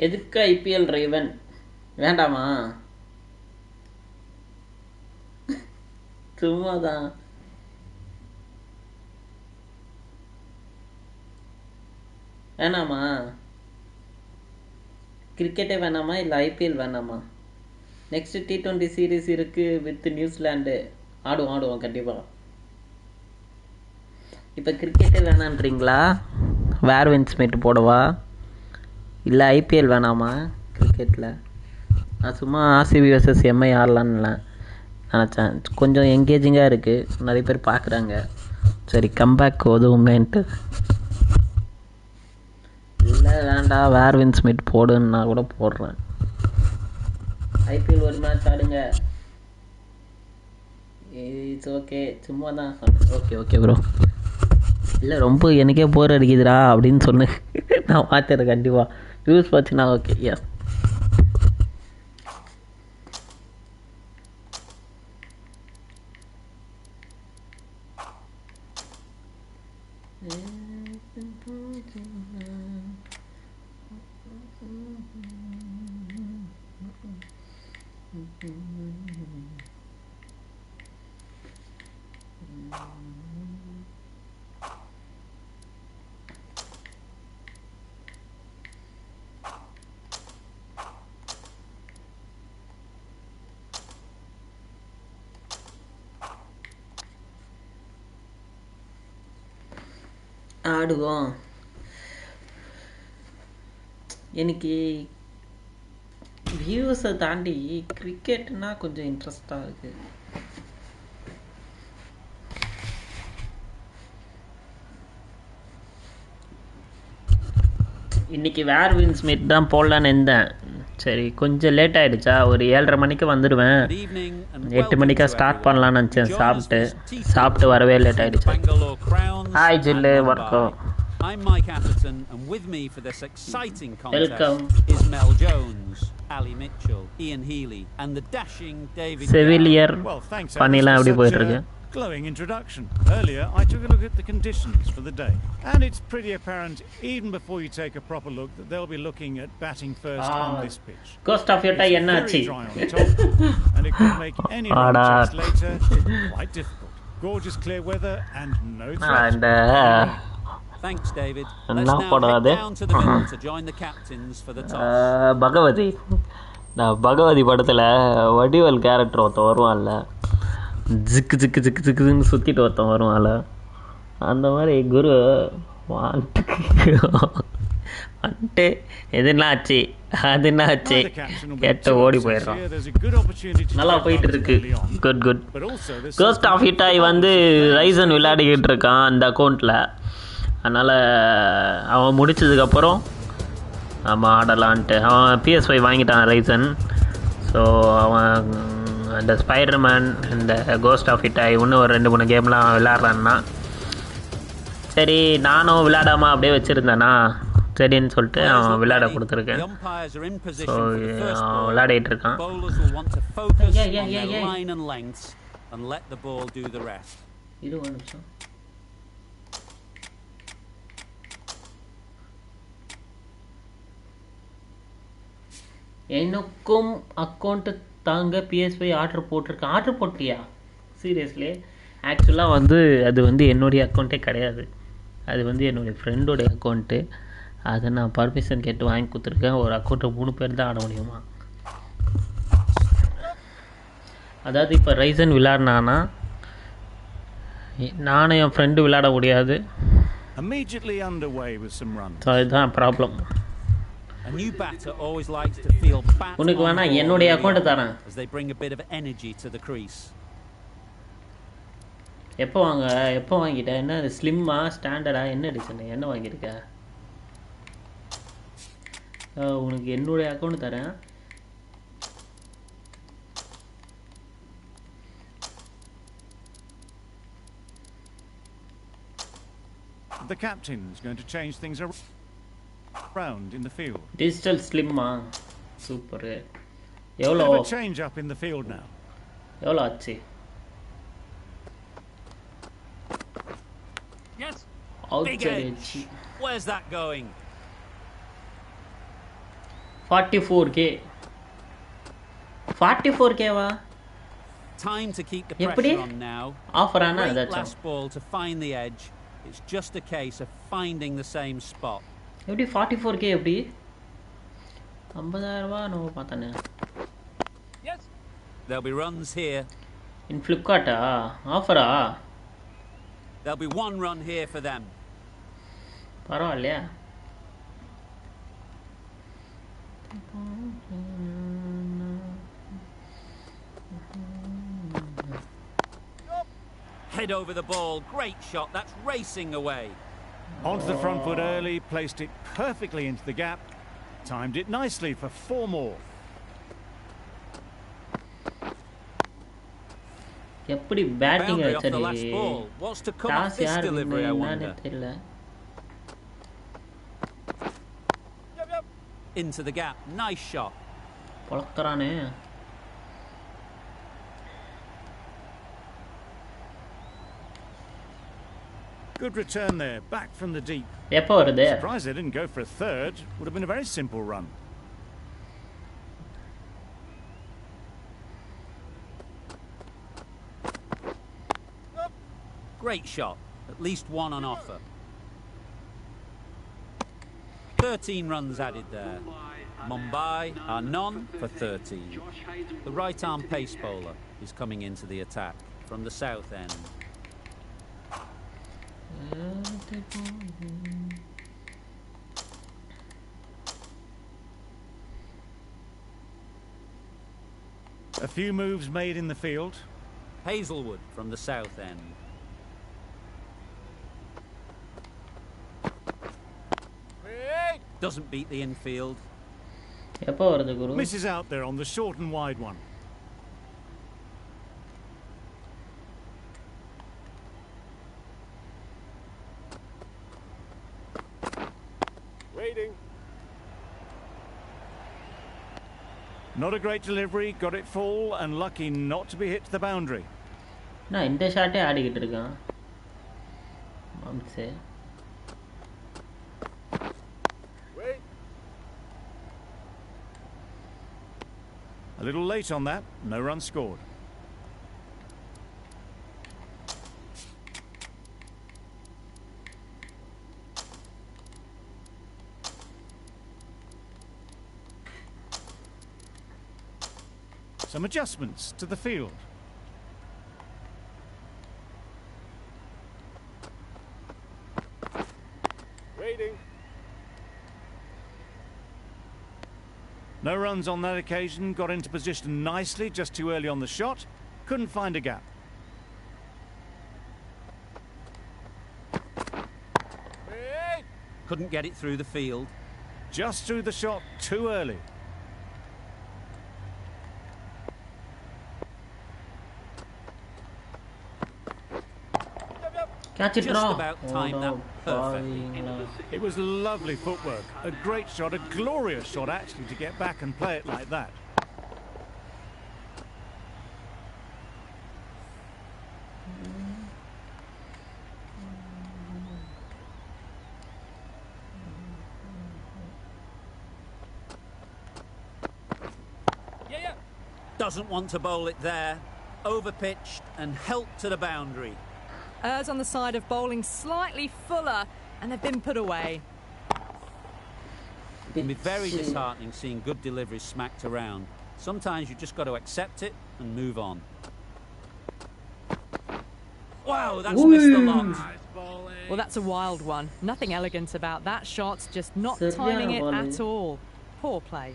எதுக்கு ஐபிஎல் ரைவன் வேண்டாமா? சும்மாதான். வேணாமா? கிரிக்கெட்டே வேணாமா இல்லை ஐபிஎல் வேணாமா? நெக்ஸ்ட் T20 சீரீஸ் இருக்கு வித் நியூசிலாண்டு. ஆடுவோம் கண்டிப்பாக. இப்போ கிரிக்கெட்டே வேணான்றீங்களா? வேர்வின் ஸ்மித் போடவா இல்லை ஐபிஎல் வேணாமா? கிரிக்கெட்டில் நான் சும்மா RCB vs MI ஆடலான்னு நினச்சேன். கொஞ்சம் என்கேஜிங்காக இருக்குது, நிறைய பேர் பார்க்குறாங்க. சரி கம்பேக் உதவுமேன்ட்டு. இல்லை வேண்டாம், வேர்வின் ஸ்மித் போடுன்னா கூட போடுறேன். ஐபிஎல் ஒரு மேட்ச் ஆடுங்க. இட்ஸ் ஓகே, சும்மா தான் சொன்னேன். Okay bro. இல்லை ரொம்ப எனக்கே போர் அடிக்குதுடா அப்படின்னு சொன்னு நான் பார்த்துறேன். கண்டிப்பாக வியூஸ் பார்த்துன்னா ஓகே. எஸ் ஆடுவோம். எனக்கு வியூஸை தாண்டி கிரிக்கெட்னா கொஞ்சம் இன்ட்ரெஸ்டாக இருக்குது. இன்றைக்கி வேர்வின் ஸ்மித் தான் போடலான்னு இருந்தேன். சரி கொஞ்சம் லேட் ஆகிடுச்சா, ஒரு 7:30 மணிக்கு வந்துடுவேன். 8 மணிக்கா ஸ்டார்ட் பண்ணலான்னு நினச்சேன். சாப்பிட்டு வரவே லேட் ஆகிடுச்சு. ஹாய் ஜில்லு, வணக்கம். I'm Mike Atherton, and with me for this exciting contest is Mel Jones, Ali Mitchell, Ian Healy, and the dashing David Sevillier. Well, thanks. Panila eppadi poitu irukku. Glowing introduction. Earlier, I took a look at the conditions for the day, and it's pretty apparent, even before you take a proper look, that they'll be looking at batting first on this pitch. Cost of your tie enna achi? And it could make any run chase later quite difficult. Gorgeous clear weather and no threat. And thanks David. Let's now head down to the middle to join the captains for the toss. Bhagavathi, நான் பகவதி படத்தில் வடிவல் character ஒருத்தன் வருவான்ல, ஜிக்கு ஜிக்கு ஜிக்கு ஜிக்குன்னு சுற்றிட்டு ஒருத்தன் வருவான்ல, அந்த மாதிரி குரு வந்துட்டு எதுனா ஆச்சு அதுனா ஆச்சு கேட்ட ஓடி போயிடுறான். நல்லா போயிட்டு இருக்கு. குட். கோஸ்ட் ஆஃப் ஹிட்டாய் வந்து ரைசன் விளையாடிக்கிட்டு இருக்கான் அந்த அக்கௌண்ட்டில். அதனால் அவன் முடித்ததுக்கப்புறம் நம்ம ஆடலான்ட்டு அவன் PS5 வாங்கிட்டான் ரைசன். ஸோ அவன் அந்த ஸ்பைடர்மேன், இந்த கோஸ்ட் ஆஃப் ஹிட்டாய் இன்னும் ஒரு 2-3 கேம்லாம் விளையாடுறான்னா, சரி நானும் விளையாடாமல் அப்படியே வச்சுருந்தேனா, சரின்னு சொல்லிட்டு அவன் விளையாட கொடுத்துருக்கேன். ஸோ அவன் விளையாடிட்டு இருக்கான். இது ஒரு நிமிஷம். எனக்கும் அக்கௌண்ட்டு தாங்க PS5 ஆர்டர் போட்டிருக்கேன். ஆர்டர் போட்டியா? சீரியஸ்லி? ஆக்சுவலாக வந்து அது வந்து என்னுடைய அக்கௌண்ட்டே கிடையாது. அது வந்து என்னுடைய ஃப்ரெண்டோடைய அக்கௌண்ட்டு. அதை நான் பர்மிஷன் கேட்டு வாங்கி கொடுத்துருக்கேன். ஒரு அக்கௌண்ட்டை 3 பேர் தான் ஆட முடியுமா? அதாவது இப்போ ரைசன் விளையாடினானா நானும் என் ஃப்ரெண்டு விளையாட முடியாது. ஸோ அதுதான் ப்ராப்ளம். உனக்கு வேணா என்னுடைய அக்கௌண்ட் தரேன். எப்போ வாங்கிட்ட? என்ன ஸ்லிம்மா ஸ்டாண்டர்டா என்ன எடிஷன் என்ன வாங்கியிருக்க? உனக்கு என்னுடைய அக்கௌண்ட் தரேன். The captain is going to change things around in the field. Digital slimma super. எவ்வளோ change up in the field now? எவ்வளோ ஆச்சு? Yes. Big edge. Where's that going? 44k. 44k வா? Time to keep the pressure on now. Offer ana Great adachum. last ball to find the edge. It's just a case of finding the same spot. எப்படி 44k எப்படி? 50000 ரூபாய் no பார்த்தனே. Yes. There'll be runs here. In Flipkart offer There'll be 1 run here for them. பரவாயில்லையா? Head over the ball, great shot, that's racing away. Onto the front foot early, placed it perfectly into the gap, timed it nicely for 4 more. எப்படி batting the last ball. What's to come off this delivery, I wonder. தெரியல. Into the gap, nice shot. பொளக்கறானே. Good return there, back from the deep. எப்போ வருது? Surprised they didn't go for a third. Would have been a very simple run. Great shot, at least 1 on offer. 13 runs added there. Mumbai are none for 13. The right arm pace bowler is coming into the attack from the south end. A few moves made in the field. Hazelwood from the south end. Doesn't beat the infield. எப்போ வருது குரு? Misses out there on the short and wide one. Waiting. Not a great delivery, got it full and lucky not to be hit to the boundary. நான் இந்த ஷாட்டே ஆடிக்கிட்டு இருக்கேன். மாம்சே. A little late on that, no run scored. Some adjustments to the field. Waiting. No runs on that occasion, got into position nicely, just too early on the shot, couldn't find a gap. Couldn't get it through the field. Just through the shot, too early. Catch it, Just draw. about timed that perfectly. It was lovely footwork, a great shot, a glorious shot actually to get back and play it like that. Doesn't want to bowl it there. Overpitched and helped to the boundary. Errs on the side of bowling slightly fuller, and they've been put away. It can be very disheartening seeing good deliveries smacked around. Sometimes you just got to accept it and move on. Wow, that's missed a lot. Well, that's a wild one. Nothing elegant about that shot, just not timing it at all. Poor play.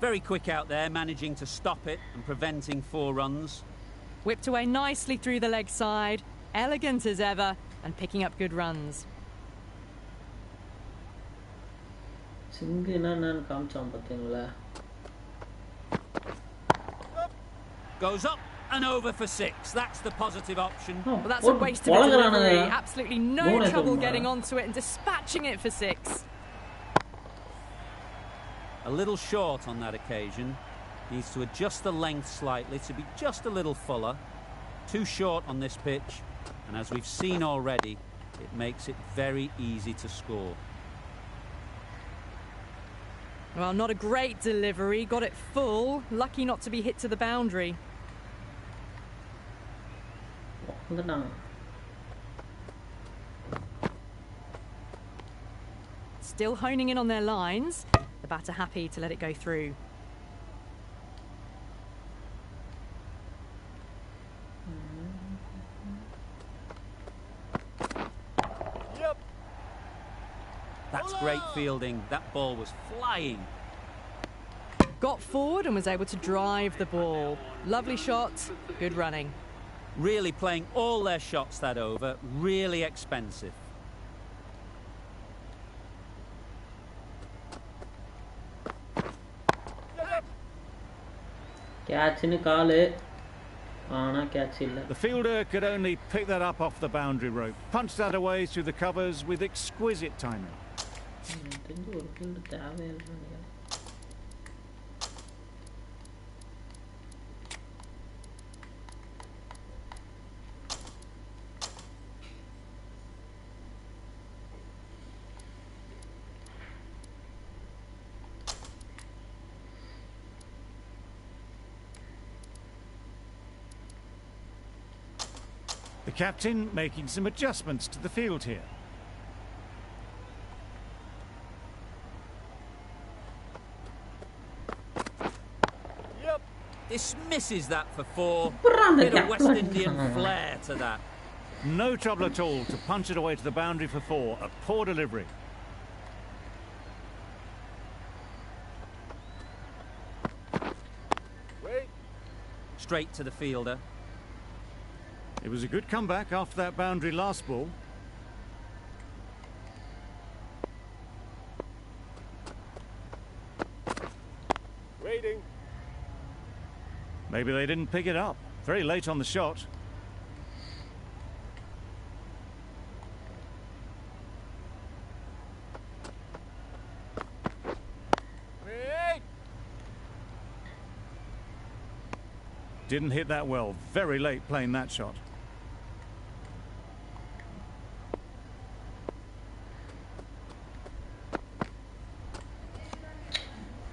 Very quick out there, managing to stop it and preventing 4 runs. Whipped away nicely through the leg side, elegant as ever, and picking up good runs. Goes up and over for 6. That's the positive option. Well, that's a waste of a delivery. Absolutely no trouble getting onto it and dispatching it for 6. A little short on that occasion. Needs to adjust the length slightly to be just a little fuller. Too short on this pitch And as we've seen already, it makes it very easy to score. Well, not a great delivery. Got it full. Lucky not to be hit to the boundary. Still honing in on their lines. The batter happy to let it go through. That's great fielding. That ball was flying. Got forward and was able to drive the ball. Lovely shot, good running. Really playing all their shots that over. Really expensive. The fielder could only pick that up off the boundary rope. Punched that away through the covers with exquisite timing. The captain making some adjustments to the field here. Dismisses that for 4. Bit of West Indian flair to that. No trouble at all to punch it away to the boundary for 4. A poor delivery. Straight to the fielder. It was a good comeback after that boundary last ball. Waiting. Maybe they didn't pick it up. Very late on the shot. Didn't hit that well. Very late playing that shot.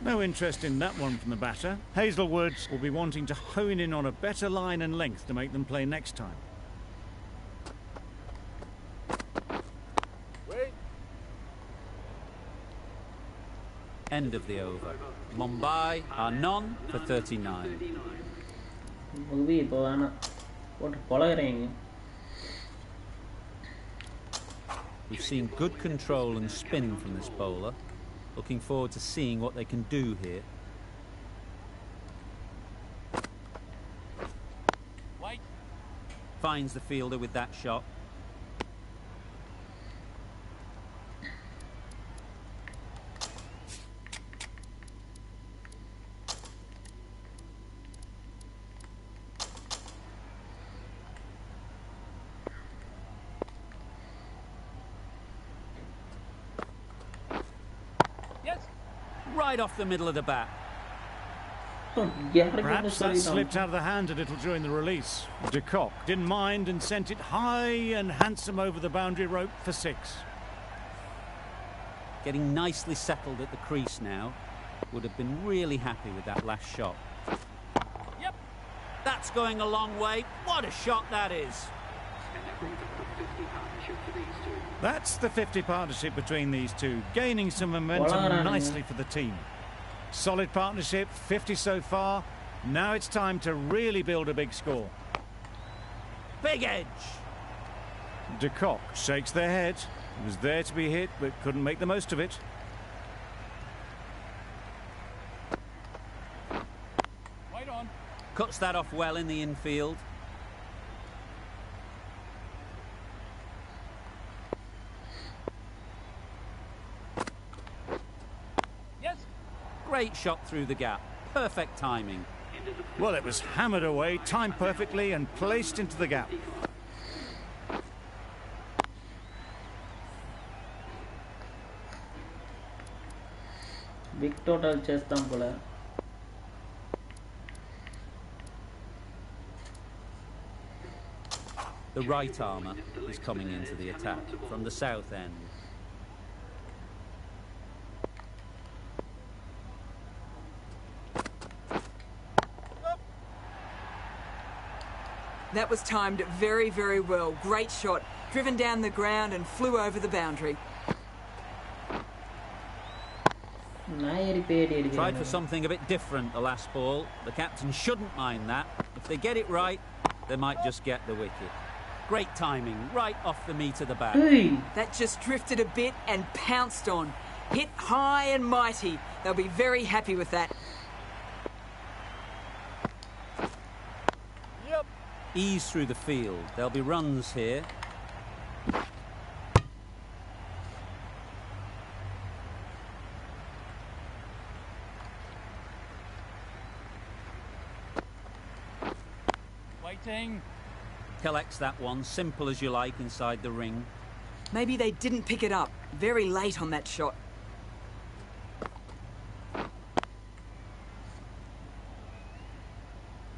No interest in that one from the batter. Hazelwood will be wanting to hone in on a better line and length to make them play next time. End of the over. Mumbai are none for 39. We've seen good control and spin from this bowler. Looking forward to seeing what they can do here. Finds the fielder with that shot. Right off the middle of the bat. Perhaps that slipped out of the hand a little during the release. De Kock didn't mind and sent it high and handsome over the boundary rope for 6. Getting nicely settled at the crease now. Would have been really happy with that last shot. Yep. That's going a long way. What a shot that is. That's the 50 partnership between these two, gaining some momentum nicely for the team. Solid partnership, 50 so far. Now it's time to really build a big score. Big edge. De Kock shakes their head. He was there to be hit, but couldn't make the most of it. Right on. Cuts that off well in the infield. Great shot through the gap. Perfect timing. Well, it was hammered away, timed perfectly and placed into the gap. Big total chestam pola. The right armour is coming into the attack from the south end. That was timed very, very well. Great shot. Driven down the ground and flew over the boundary. Tried for something a bit different the last ball. The captain shouldn't mind that. If they get it right, they might just get the wicket. Great timing, right off the meat of the bat. That just drifted a bit and pounced on. Hit high and mighty. They'll be very happy with that. Ease through the field. There'll be runs here. Waiting. Collects that one, simple as you like, inside the ring. Maybe they didn't pick it up. Very late on that shot.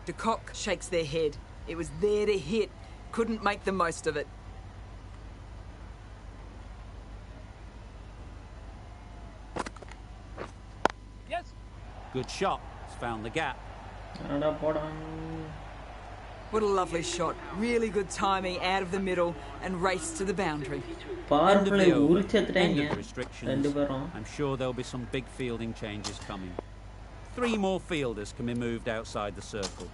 De Kock shakes their head. It was there to hit. Couldn't make the most of it. Yes. Good shot. It's found the gap. What a lovely shot. Really good timing out of the middle and race to the boundary. End of the over. End of the restrictions. I'm sure there'll be some big fielding changes coming. 3 more fielders can be moved outside the circle.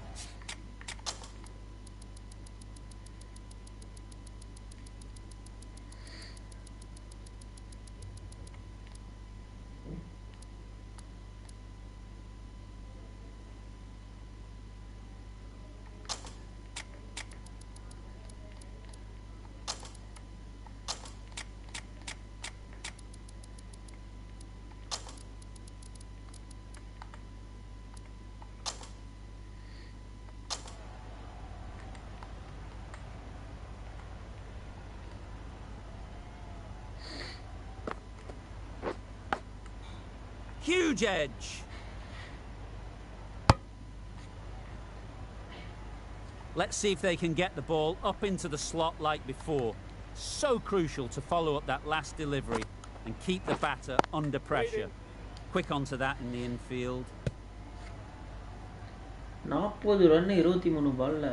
Huge edge. Let's see if they can get the ball up into the slot like before. So crucial to follow up that last delivery and keep the batter under pressure. Quick onto that in the infield. 40 run 23 பால்ல.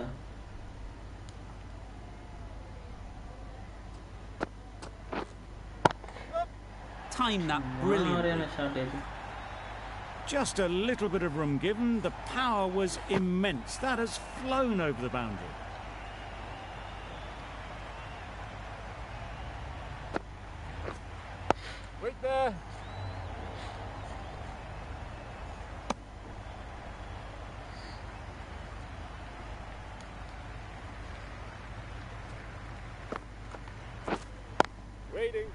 Time that brilliantly. Just a little bit of room given. The power was immense. That has flown over the boundary. Wait there. Waiting.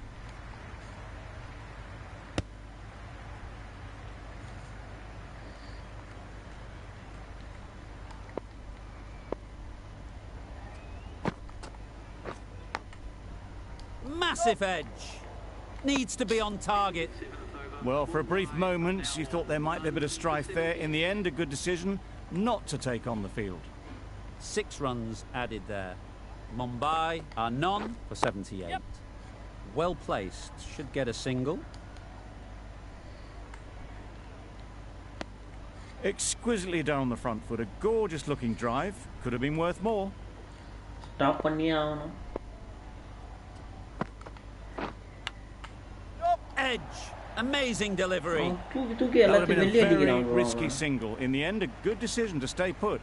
Massive edge. Needs to be on target. Well, for a brief moment, you thought there might be a bit of strife there. In the end, a good decision not to take on the field. 6 runs added there. Mumbai are none for 78. Yep. Well placed. Should get a single. Exquisitely down the front foot. A gorgeous looking drive. Could have been worth more. Stop பண்ணியே ஆகணும். Edge. Amazing delivery. தூக்கி That would have been a எல்லாத்தையும் வெளியே very அடிக்கிறான். risky single. In the end, a good decision to stay put.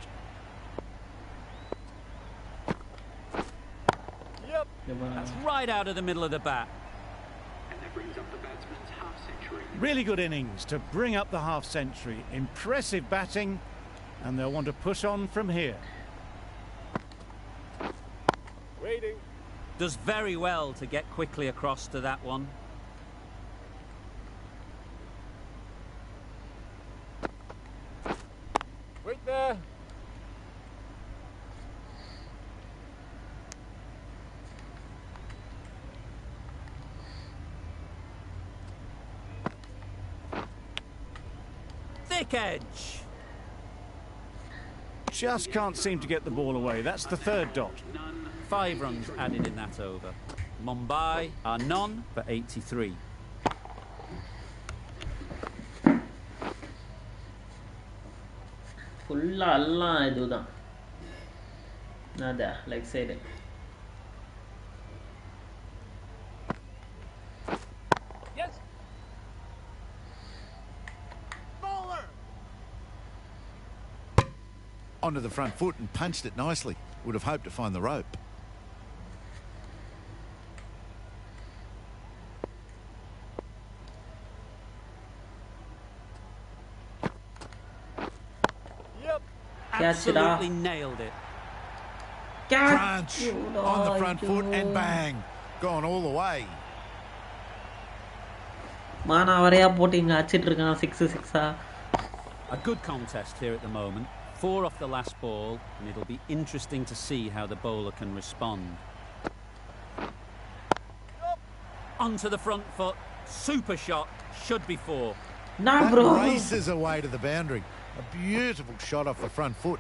Yep. That's right out of the middle of the bat. And that brings up the batsman's half-century. Really good innings to bring up the half-century. Impressive batting, and they'll want to push on from here. Waiting. Does very well to get quickly across to that one. Wait there. Thick edge. Just can't seem to get the ball away. That's the 3rd dot. 5 runs added in that over. Mumbai are none for 83. ஃபுல்லா எல்லாம் இதுதான். அதான் like side. Yes. Bowler. Onto the front foot and punched it nicely. Would have hoped to find the rope. Yep. Absolutely nailed it. Crunch on the front foot and bang. Gone all the way. மானா வரையா போட்டிங்க அடிச்சிட்டு இருக்கான் 6-6. A good contest here at the moment. 4 off the last ball, and it'll be interesting to see how the bowler can respond. Onto the front foot. Super shot. Should be 4. Nah, That bro. races away to the boundary. A beautiful shot off the front foot.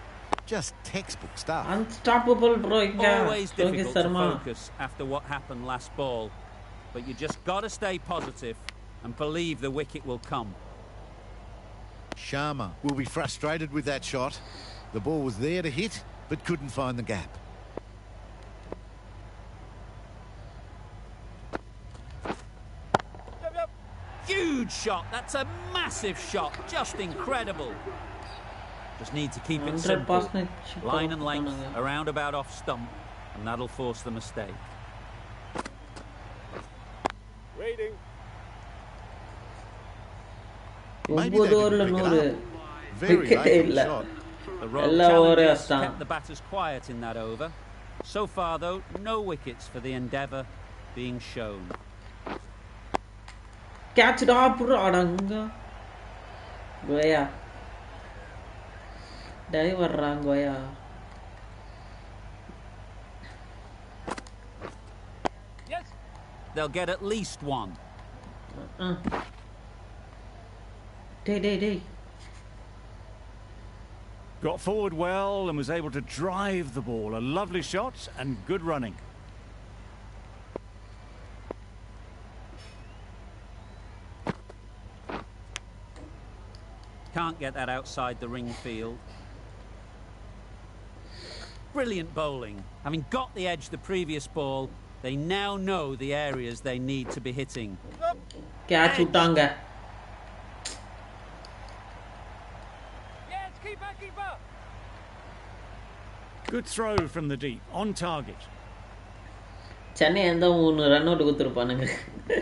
Just textbook stuff. Unstoppable, bro. Always difficult to focus after what happened last ball, but you just got to stay positive and believe the wicket will come. Sharma will be frustrated with that shot. The ball was there to hit, but couldn't find the gap. Huge shot. That's a massive shot. Just incredible. Just need to keep it simple. 100% Line and length, around about off stump, and that'll force the mistake. Waiting. Maybe they didn't pick it up. Very late shot. The Royal Challengers kept the batters quiet in that over. So far, though, no wickets for the endeavour being shown. Catch it up, Radanga. Goya. Diver Rangoya. Yes. They'll get at least one. Day. Got forward well and was able to drive the ball. A lovely shot and good running. Can't get that outside the ring field. Brilliant bowling. Having got the edge the previous ball, they now know the areas they need to be hitting. Catch Utanga. Yes, keeper. Good throw from the deep, on target. Chennai எந்த 3 run out கொடுத்துருப்பானுங்க.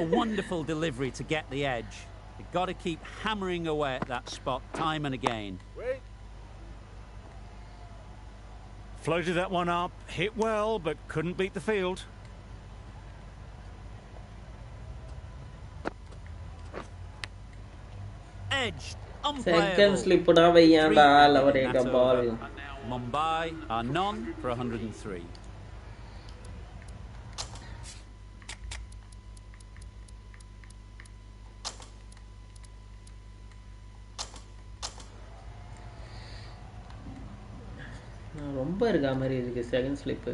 A wonderful delivery to get the edge. You've got to keep hammering away at that spot time and again. Wait. Floated that one up, hit well, but couldn't beat the field. Edged, Second unplayable. slip da vaiyanda Three lavarega in that ball. over. Mumbai are none for 103. ரொம்ப இருக்கா மாதிரி இருக்கு second slip.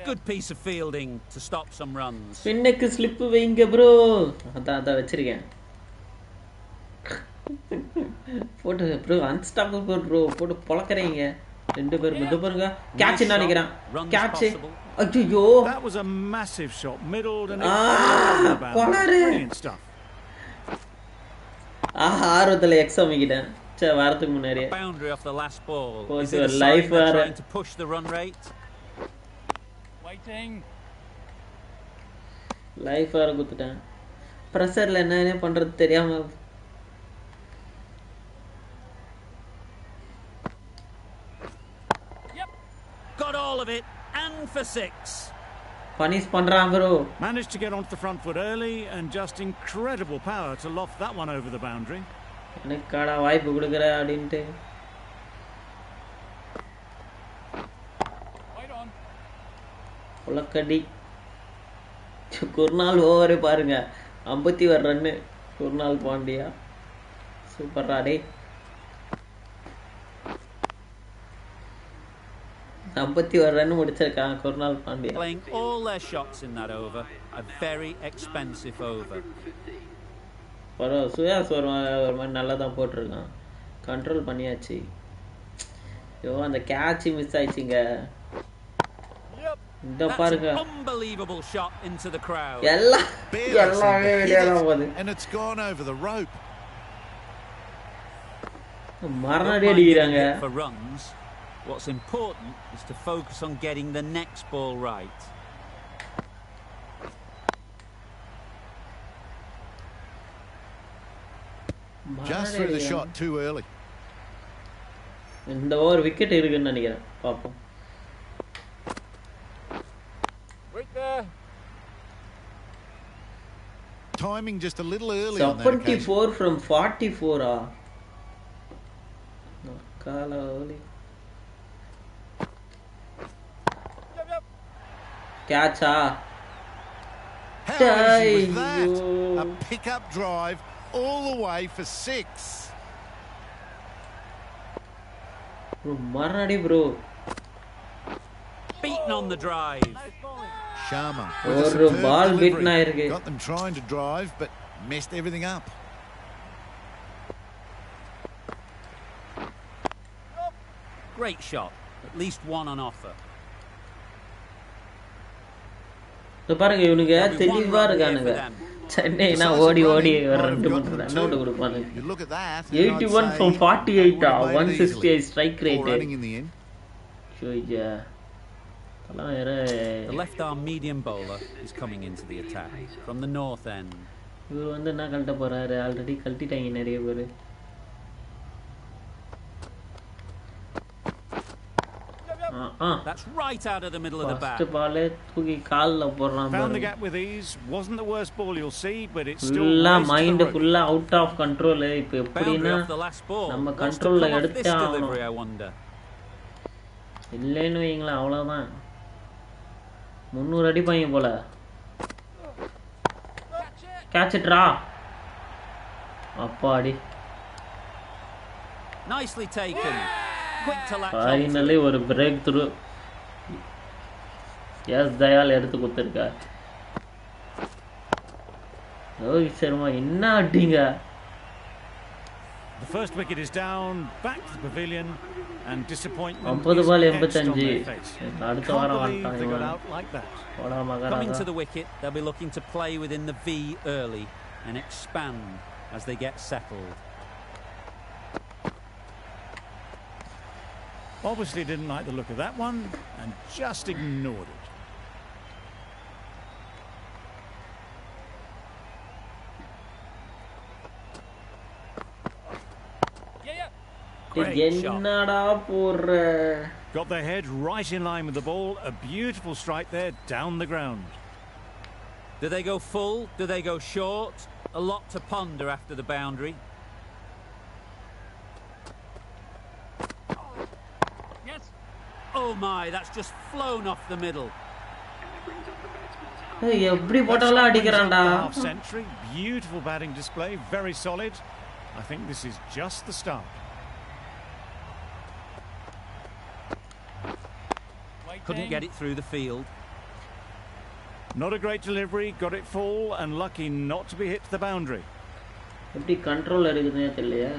Good piece of fielding to stop some runs. பின்னுக்கு slip வைங்க bro. அதான் வச்சிருக்கேன். போட்டு bro unstoppable bro போட்டு பொளக்கறீங்க. ரெண்டு பேர் மிட் பாருங்க. கேட்ச் நினைக்கிறேன். கேட்ச். ஐயோ. That was a massive shot, middled and brilliant stuff. ஆர்வத்துல எக்ஸ் அமைக்கிட்டேன். வாரத்துக்கு முன்னாடியே. Boundary off the last ball. Is it a life trying to push the run rate? Waiting. Life வேற குத்துட்டேன். பிரஷர்ல என்ன பண்றது தெரியாம. Yep. Got all of it and for 6. Punish பண்றான் bro. Managed to get onto the front foot early and just incredible power to loft that one over the boundary. எனக்காடா வாய்ப்பு கொடுக்குற அப்படின்ட்டு. உலக்கடி குர்னால் ஓவரே பாருங்க 51 ரன்னு குர்னால் பாண்டியா சூப்பர் ராடே. 51 ரன் முடிச்சிருக்கான் Krunal Pandya. Playing all their shots in that over. A very expensive over. Suyash ஒரு மாதிரி நல்லா தான் போட்டிருக்கான். கண்ட்ரோல் பண்ணியாச்சு. ஐயோ அந்த கேட்ச் மிஸ் ஆயிடுச்சுங்க. இந்த பாருங்க. Unbelievable shot into the crowd. எல்லாமே வெளியே தான் போகுது. And it's gone over the rope. மரணடி அடிக்கிறாங்க. For runs, what's important is to focus on getting the next ball right. Just threw the shot too early. இந்த over wicket இருக்குன்னு நினைக்கிறேன். பாப்போம். Right there. Timing just a little early on that 74 from 44 Kalali. Yep. Catch How easy was that? A pick-up drive all the way for 6. Bro, marnadi bro. Beaten on the drive. Sharma Or with a superb ball bit delivery. na irukku. Got them trying to drive but messed everything up. Great shot. At least one on offer. So பாருங்க இவனுங்க தெளிவா இருக்கானுங்க. சென்னைனா ஓடி ஓடி ஒரு 2 3 run out கொடுப்பானுங்க. You look at that. 81 from 48 168 strike rate. Running in the end. Shoya. The left arm medium bowler is coming into the attack from the north end. இவர் வந்து என்ன கழட்ட போறாரு? ஆல்ரெடி கழட்டிட்டாங்க நிறைய பேர். That's right out of the middle of the bat. First ball தூக்கி கால்ல போறான். Found the gap with ease. Wasn't the worst ball you'll see, but it's still mind full out of control. இப்போ எப்படினா நம்ம கண்ட்ரோல்ல எடுத்தே ஆகணும். இல்லைன்னு வைங்களா அவ்வளவுதான். 300 அடிப்பாங்க போல. Catch it ரா. அப்பாடி. Nicely taken. Quick to latch Finally ஒரு break through. எஸ் தயால் எடுத்து கொடுத்திருக்கார். ரோஹித் சர்மா என்ன அடிங்க. The first wicket is down, back to the pavilion, and disappointment. 50 ball 85. அடுத்த வாரம் they got out like that. Coming to the wicket, they'll be looking to play within the V early and expand as they get settled. Obviously didn't like the look of that one and just ignored it. என்னடா போற. Got their head right in line with the ball. A beautiful strike there down the ground. Do they go full? Do they go short? A lot to ponder after the boundary. Yes. Oh my, that's just flown off the middle. எப்படி போட்டாலும் அடிக்கறான்டா. Half century, beautiful batting display, very solid. I think this is just the start. Couldn't get it through the field. Not a great delivery, got it full and lucky not to be hit to the boundary. எப்படி control இருக்குதுன்னே தெரியலையா.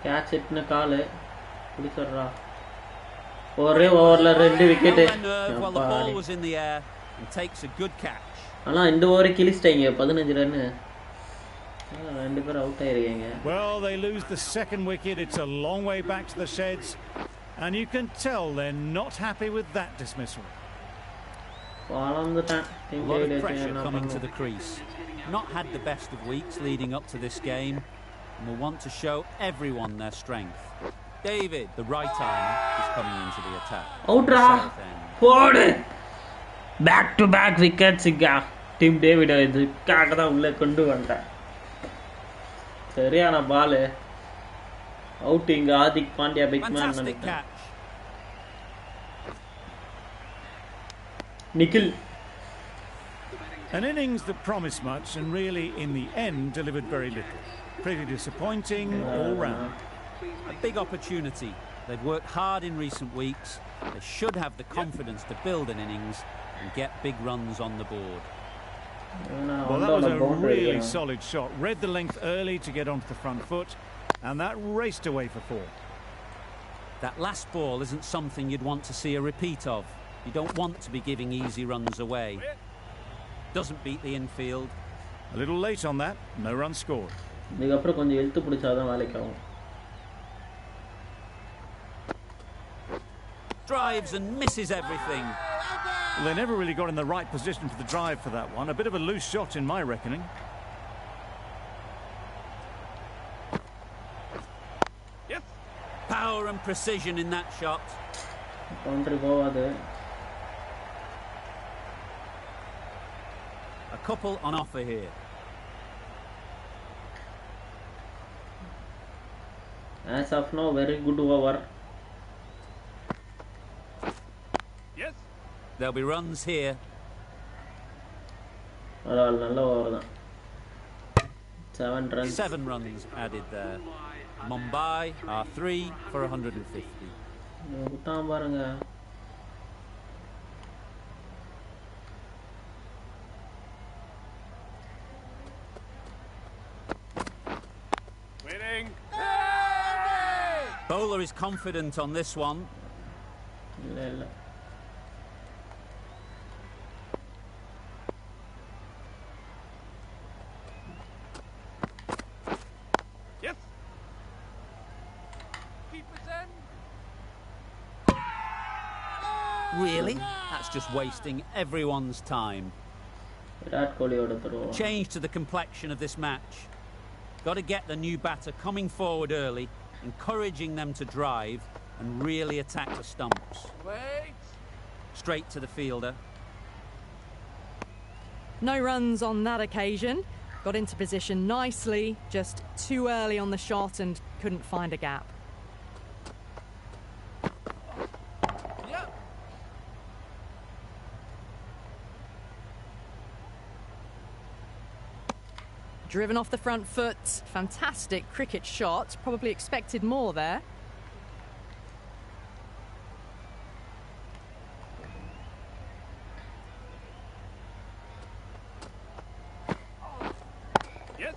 Catch இட்ன கால் பிடிச்சறா. ஒரே ஓவர்ல 2 wicket. ஆனா இந்த over கிழிச்சிட்டாங்க 15 run. ரெண்டு பேர் out ஆயிருக்காங்க. Well, they lose the second wicket. It's a long way back to the sheds and you can tell they're not happy with that dismissal. A lot of pressure coming to the crease. Not had the best of weeks leading up to this game and will want to show everyone their strength. David, the right arm, is coming into the attack. Outra. Forward. Back to back wickets இங்க. Team David இதுக்காக தான் உள்ள கொண்டு வந்தார். சரியான பால். Out இங்க Adhik Pandya big man நினைக்கிறேன். Nikhil An innings that promised much and really, in the end, delivered very little. Pretty disappointing all round. A big opportunity. They've worked hard in recent weeks. They should have the confidence to build an innings and get big runs on the board. Well, that was a really solid shot. Read the length early to get onto the front foot, and that raced away for 4. That last ball isn't something you'd want to see a repeat of. You don't want to be giving easy runs away. Doesn't beat the infield. A little late on that, no run scored. இதுக்கப்புறம் கொஞ்சம் இழுத்து பிடிச்சாதான் வேலைக்கு ஆகும். Drives and misses everything. Well, they never really got in the right position for the drive for that one. A bit of a loose shot in my reckoning. Yes. Power and precision in that shot. Boundary போவாது. A couple on offer here. As of now, very good over. Yes. There'll be runs here. நல்ல over தான். 7 runs. 7 runs added there. Mumbai are 3 for 150. விட்டான் பாருங்க. Winning. Bowler is confident on this one. இல்ல. Yes. Keeper's end. Really? That's just wasting everyone's time. Virat கோலியோட throw. Change to the complexion of this match. Got to get the new batter coming forward early, encouraging them to drive and really attack the stumps. Wait. Straight to the fielder. No runs on that occasion. Got into position nicely, just too early on the shot and couldn't find a gap. Yep. Driven off the front foot. Fantastic cricket shot. Probably expected more there. Yes.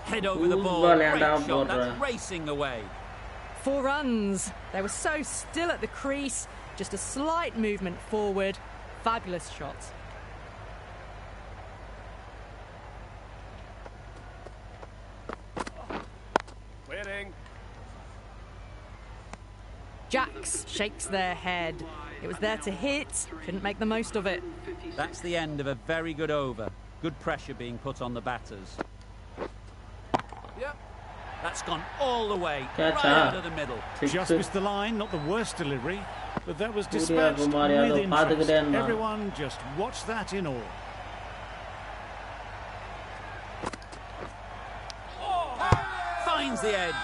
Head over the ball. ball, Great and shot. out, That's racing away. 4 runs. They were so still at the crease. Just a slight movement forward. Fabulous shot. Winning. Jacks shakes their head. It was there to hit. Couldn't make the most of it. That's the end of a very good over. Good pressure being put on the batters. Yep. That's gone all the way, Catch right up. out of the middle. Just missed the line, not the worst delivery, but that was Surya dispatched Kumar with Yadav interest. பார்த்துக்கிட்டே இருந்தான். Everyone just watch that in awe. Finds the edge.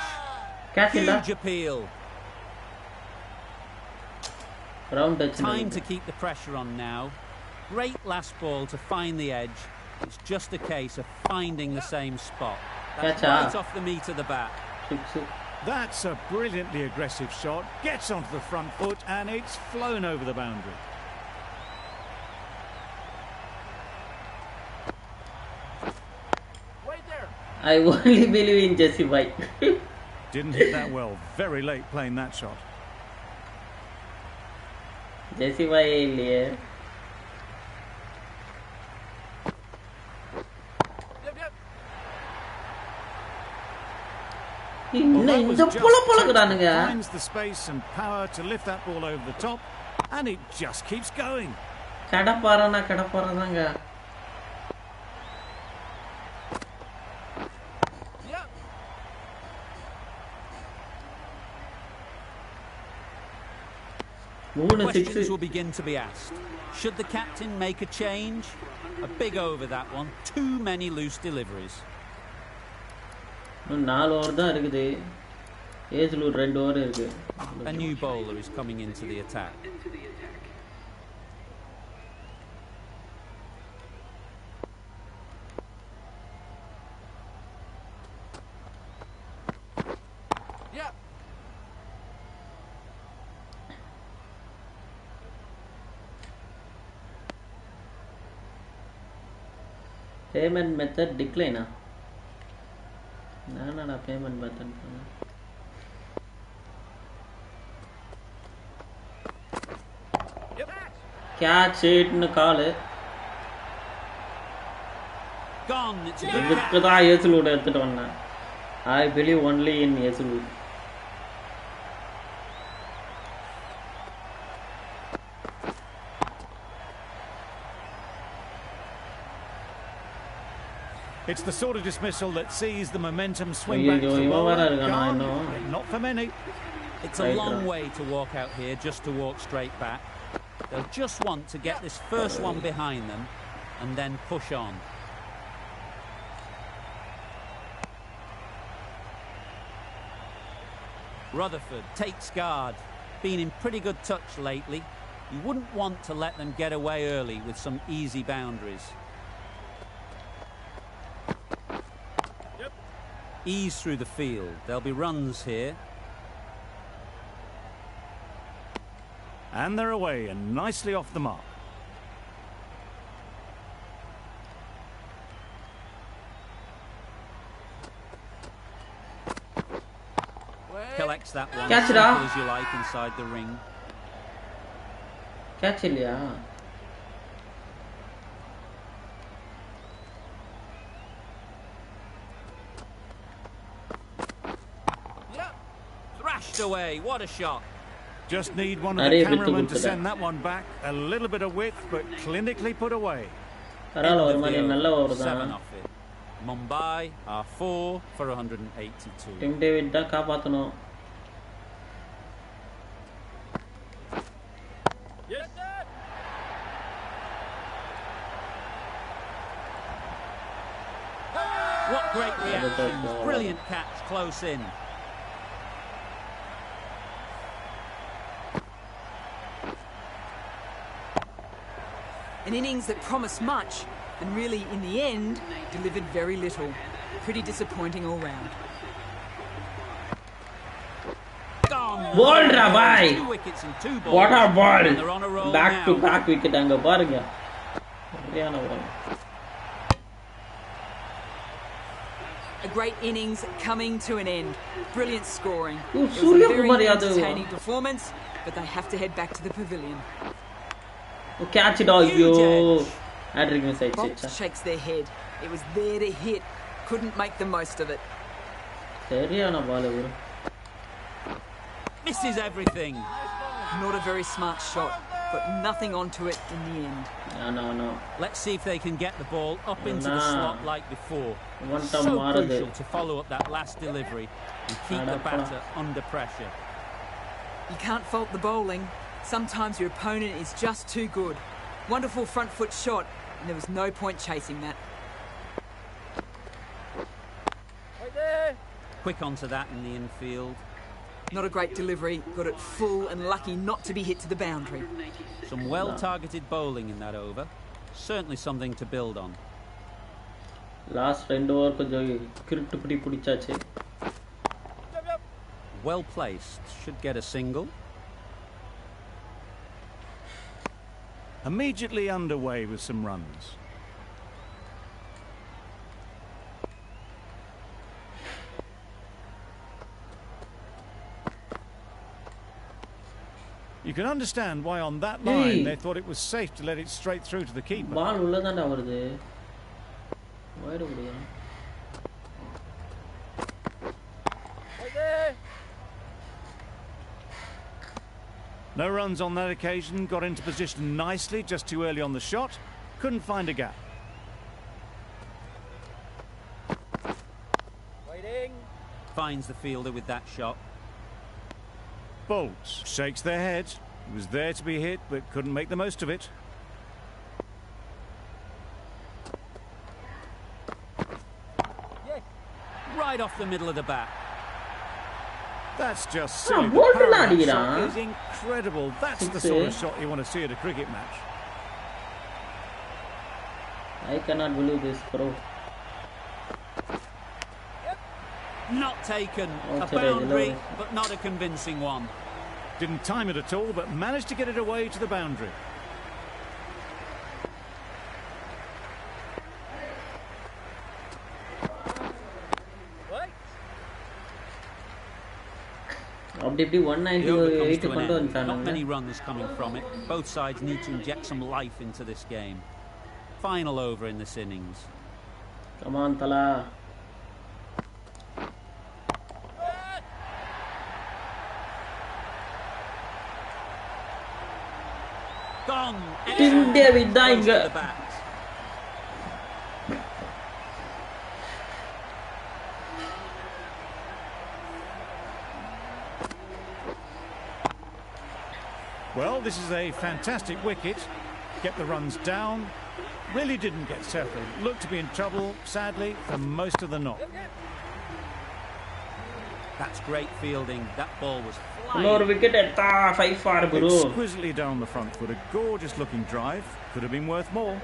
Catch இல்ல. Huge appeal. Round touch. Time to keep the pressure on now. Great last ball to find the edge. It's just a case of finding the same spot. That's Catch right up. off the meat of the bat. 6. That's a brilliantly aggressive shot. Gets onto the front foot and it's flown over the boundary. Wait there. I only believe in Jesse White. Didn't hit that well. Very late playing that shot. Jesse White இல்லையே. Yep, yep. இன்னும் that இந்த was just புல புலக்குறானுங்க. finds the space and power to lift that ball over the top, and it just keeps going. கடப்பாறாங்க. Yep. மூணு Questions 6. will begin to be asked. Should the captain make a change? A big over that one. Too many loose deliveries. 4 over தான் இருக்குது. ஏஜ்ல 2 over இருக்கு. A new bowler is coming into the attack. Payment method decline. No, payment method. Catch it in the call. Gone. It's a good catch. I believe only in Yesulud. It's the sort of dismissal that sees the momentum swing back to the bowler. Gone, not for many. It's a long way to walk out here just to walk straight back. They'll just want to get this first one behind them and then push on. Rutherford takes guard. Been in pretty good touch lately. You wouldn't want to let them get away early with some easy boundaries. Ease through the field. There'll be runs here. And they're away and nicely off the mark. Collects that one. Catch it Simple up. as you like inside the ring. Catch it, yeah. Thrashed away. What a shot. Just need one of the cameramen to send that one back. A little bit of width, but clinically put away. 7 off it. Mumbai are 4 for 182. Tim David da kapathano. Yes. What great reactions. Brilliant catch close in. An innings that promised much, and really, in the end, delivered very little. Pretty disappointing all round. Gone. Ball ra bhai. 2 wickets and 2 balls. What a ball. And they're on a roll Back now. to back wicket anga parunga. Seriana ball. A great innings coming to an end. Brilliant scoring. Ooh, It was a Surya very Kumar Yadav. entertaining performance, but they have to head back to the pavilion. Oh, catch it all, yo. Adric miss Bolt shakes their head. It was there to hit. Couldn't make the most of it. Seriana ball bro. Misses everything. Not a very smart shot. Got nothing onto it in the end. No. Let's see if they can get the ball up into the slot like before. One So time more crucial to follow up that last delivery and keep the batter under pressure. You can't fault the bowling. Sometimes your opponent is just too good. Wonderful front foot shot, and there was no point chasing that. Right there. Quick onto that in the infield. Not a great delivery. Got it full and lucky not to be hit to the boundary. Some well-targeted bowling in that over. Certainly something to build on. Last 2 over konjam kiruttu pudi pudichache. Yep. Well placed. Should get a single. Immediately underway with some runs. You can understand why on that line they thought it was safe to let it straight through to the keeper. Ball ulla thanda varudhu. Wide odiya. Right there. No runs on that occasion, got into position nicely, just too early on the shot. Couldn't find a gap. Waiting. Finds the fielder with that shot. Bolts shakes their head. It was there to be hit, but couldn't make the most of it. Yes. Right off the middle of the bat. That's just silly. Ah, what The power of did that I shot do? is incredible. That's the sort of shot you want to see at a cricket match. I cannot believe this, bro. Not taken. A Okay, boundary, hello. but not a convincing one. Didn't time it at all, but managed to get it away to the boundary. அப்படி இப்படி The 190 over comes 8 to an கொண்டு end. Not வந்துட்டானுங்க. many runs coming from it. Both sides need to inject some life into this game. Final over in this innings. Come on, Tala. Gone. India with the Close to the bat. Well, this is a fantastic wicket. Get the runs down. Really didn't get settled. Looked to be in trouble, sadly, for most of the knock. That's great fielding. That ball was Another flying. wicket at 5 far, bro. Exquisitely down the front foot. A gorgeous looking drive. Could have been worth more.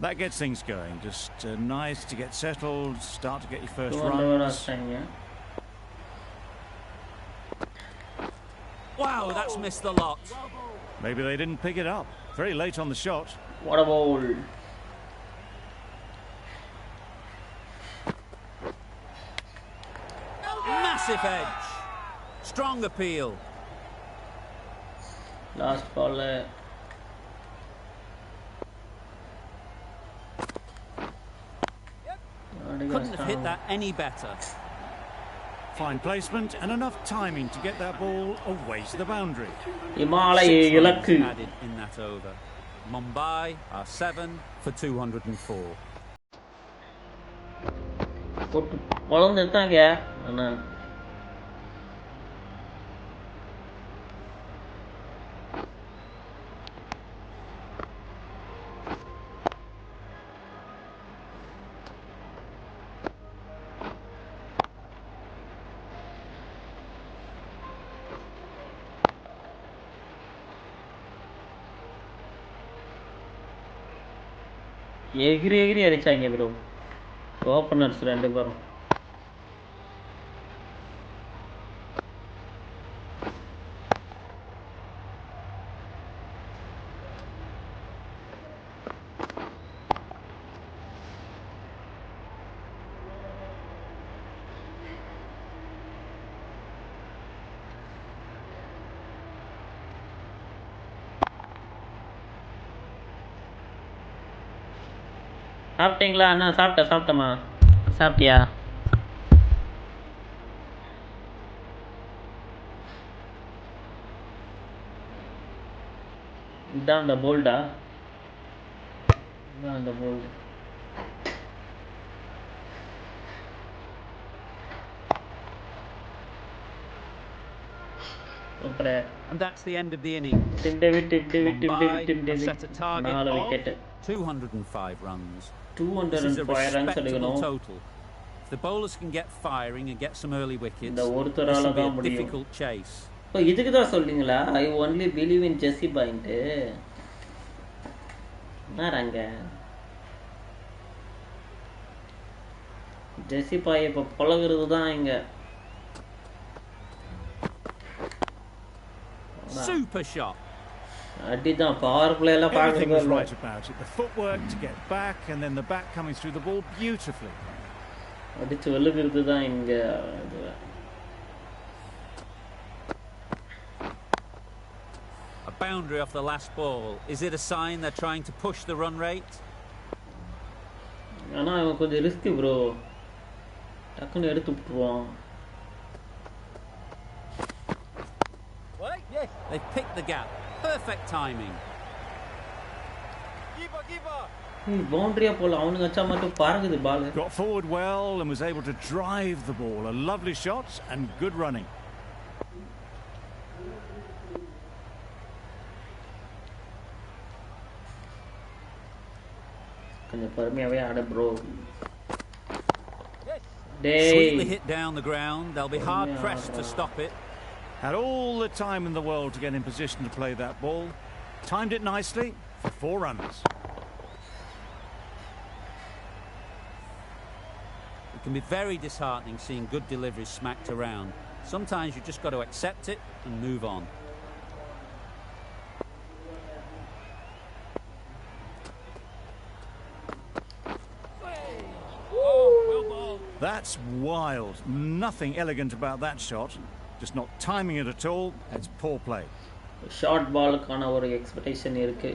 That gets things going. Just nice to get settled, start to get your first runs. Wow, that's missed the lot. Maybe they didn't pick it up. Very late on the shot. What a ball. Massive edge. Strong appeal. Last ball. Couldn't have hit that any better. Fine placement and enough timing to get that ball away to the boundary. Himalaya 6 runs இலக்கு. added in that over. Mumbai are 7 for 204. போட்டு பொழந்துட்டாங்க அண்ணா. எகிரி எகிரி அடிச்சாங்க bro openers 2 பேரும். சாப்பிட்டீங்களா அண்ணா? சாப்பிட்டேம்மா. சாப்பிட்டியா? இதான் அந்த போல்டா? இதான் அந்த bolt. And that's the end of the inning. Mumbai set a target of 205 runs. 205 runs respectable total. If the bowlers can get firing and get some early wickets, இந்த this ஒருத்தரால will be தான் a முடியும். difficult chase. இப்போ இதுக்கு தான் சொல்றீங்களா I only believe in Jassi point? என்னறாங்க ஜெஸ்ஸி பாய் இப்போ பழகுறது தான் இங்க. Super shot. அடிதான் பவர் பிளே எல்லாம் Everything was பாக்குறது. right about it. The footwork to get back and then the bat coming through the ball beautifully. அடிச்சு வெளுக்கிறது தான் இங்க இது. A boundary off the last ball. Is it a sign they're trying to push the run rate? ஆனா அவன் கொஞ்சம் risk bro. டக்குன்னு எடுத்து விட்டுருவான். Yes. They've picked the gap. Perfect timing. Keeper. பவுண்டரியா போல அவனுக்கு அச்சா மட்டும் பாருங்குது பால். Got forward well and was able to drive the ball. A lovely shot and good running. கொஞ்சம் பொறுமையாவே ஆட bro. Sweetly hit down the ground. They'll be hard pressed to stop it. Had all the time in the world to get in position to play that ball. Timed it nicely for 4 runs. It can be very disheartening seeing good deliveries smacked around. Sometimes you just got to accept it and move on. That's wild. Nothing elegant about that shot. Just not timing it at all. It's poor play. Short பாலுக்கான ஒரு expectation இருக்கு.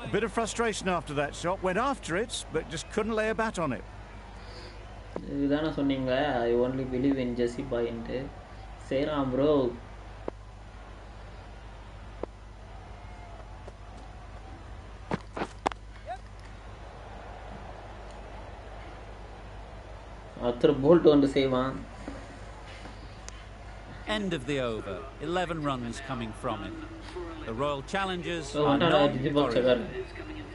A bit of frustration after that shot. Went after it, but just couldn't lay a bat on it. இதுதானே சொன்னீங்க I only believe in Jassi point. சரிதான் bro. ஒருத்தர் Boult வந்து செய்வான். End of the over. 11 runs coming from it. The Royal Challengers are non-worried.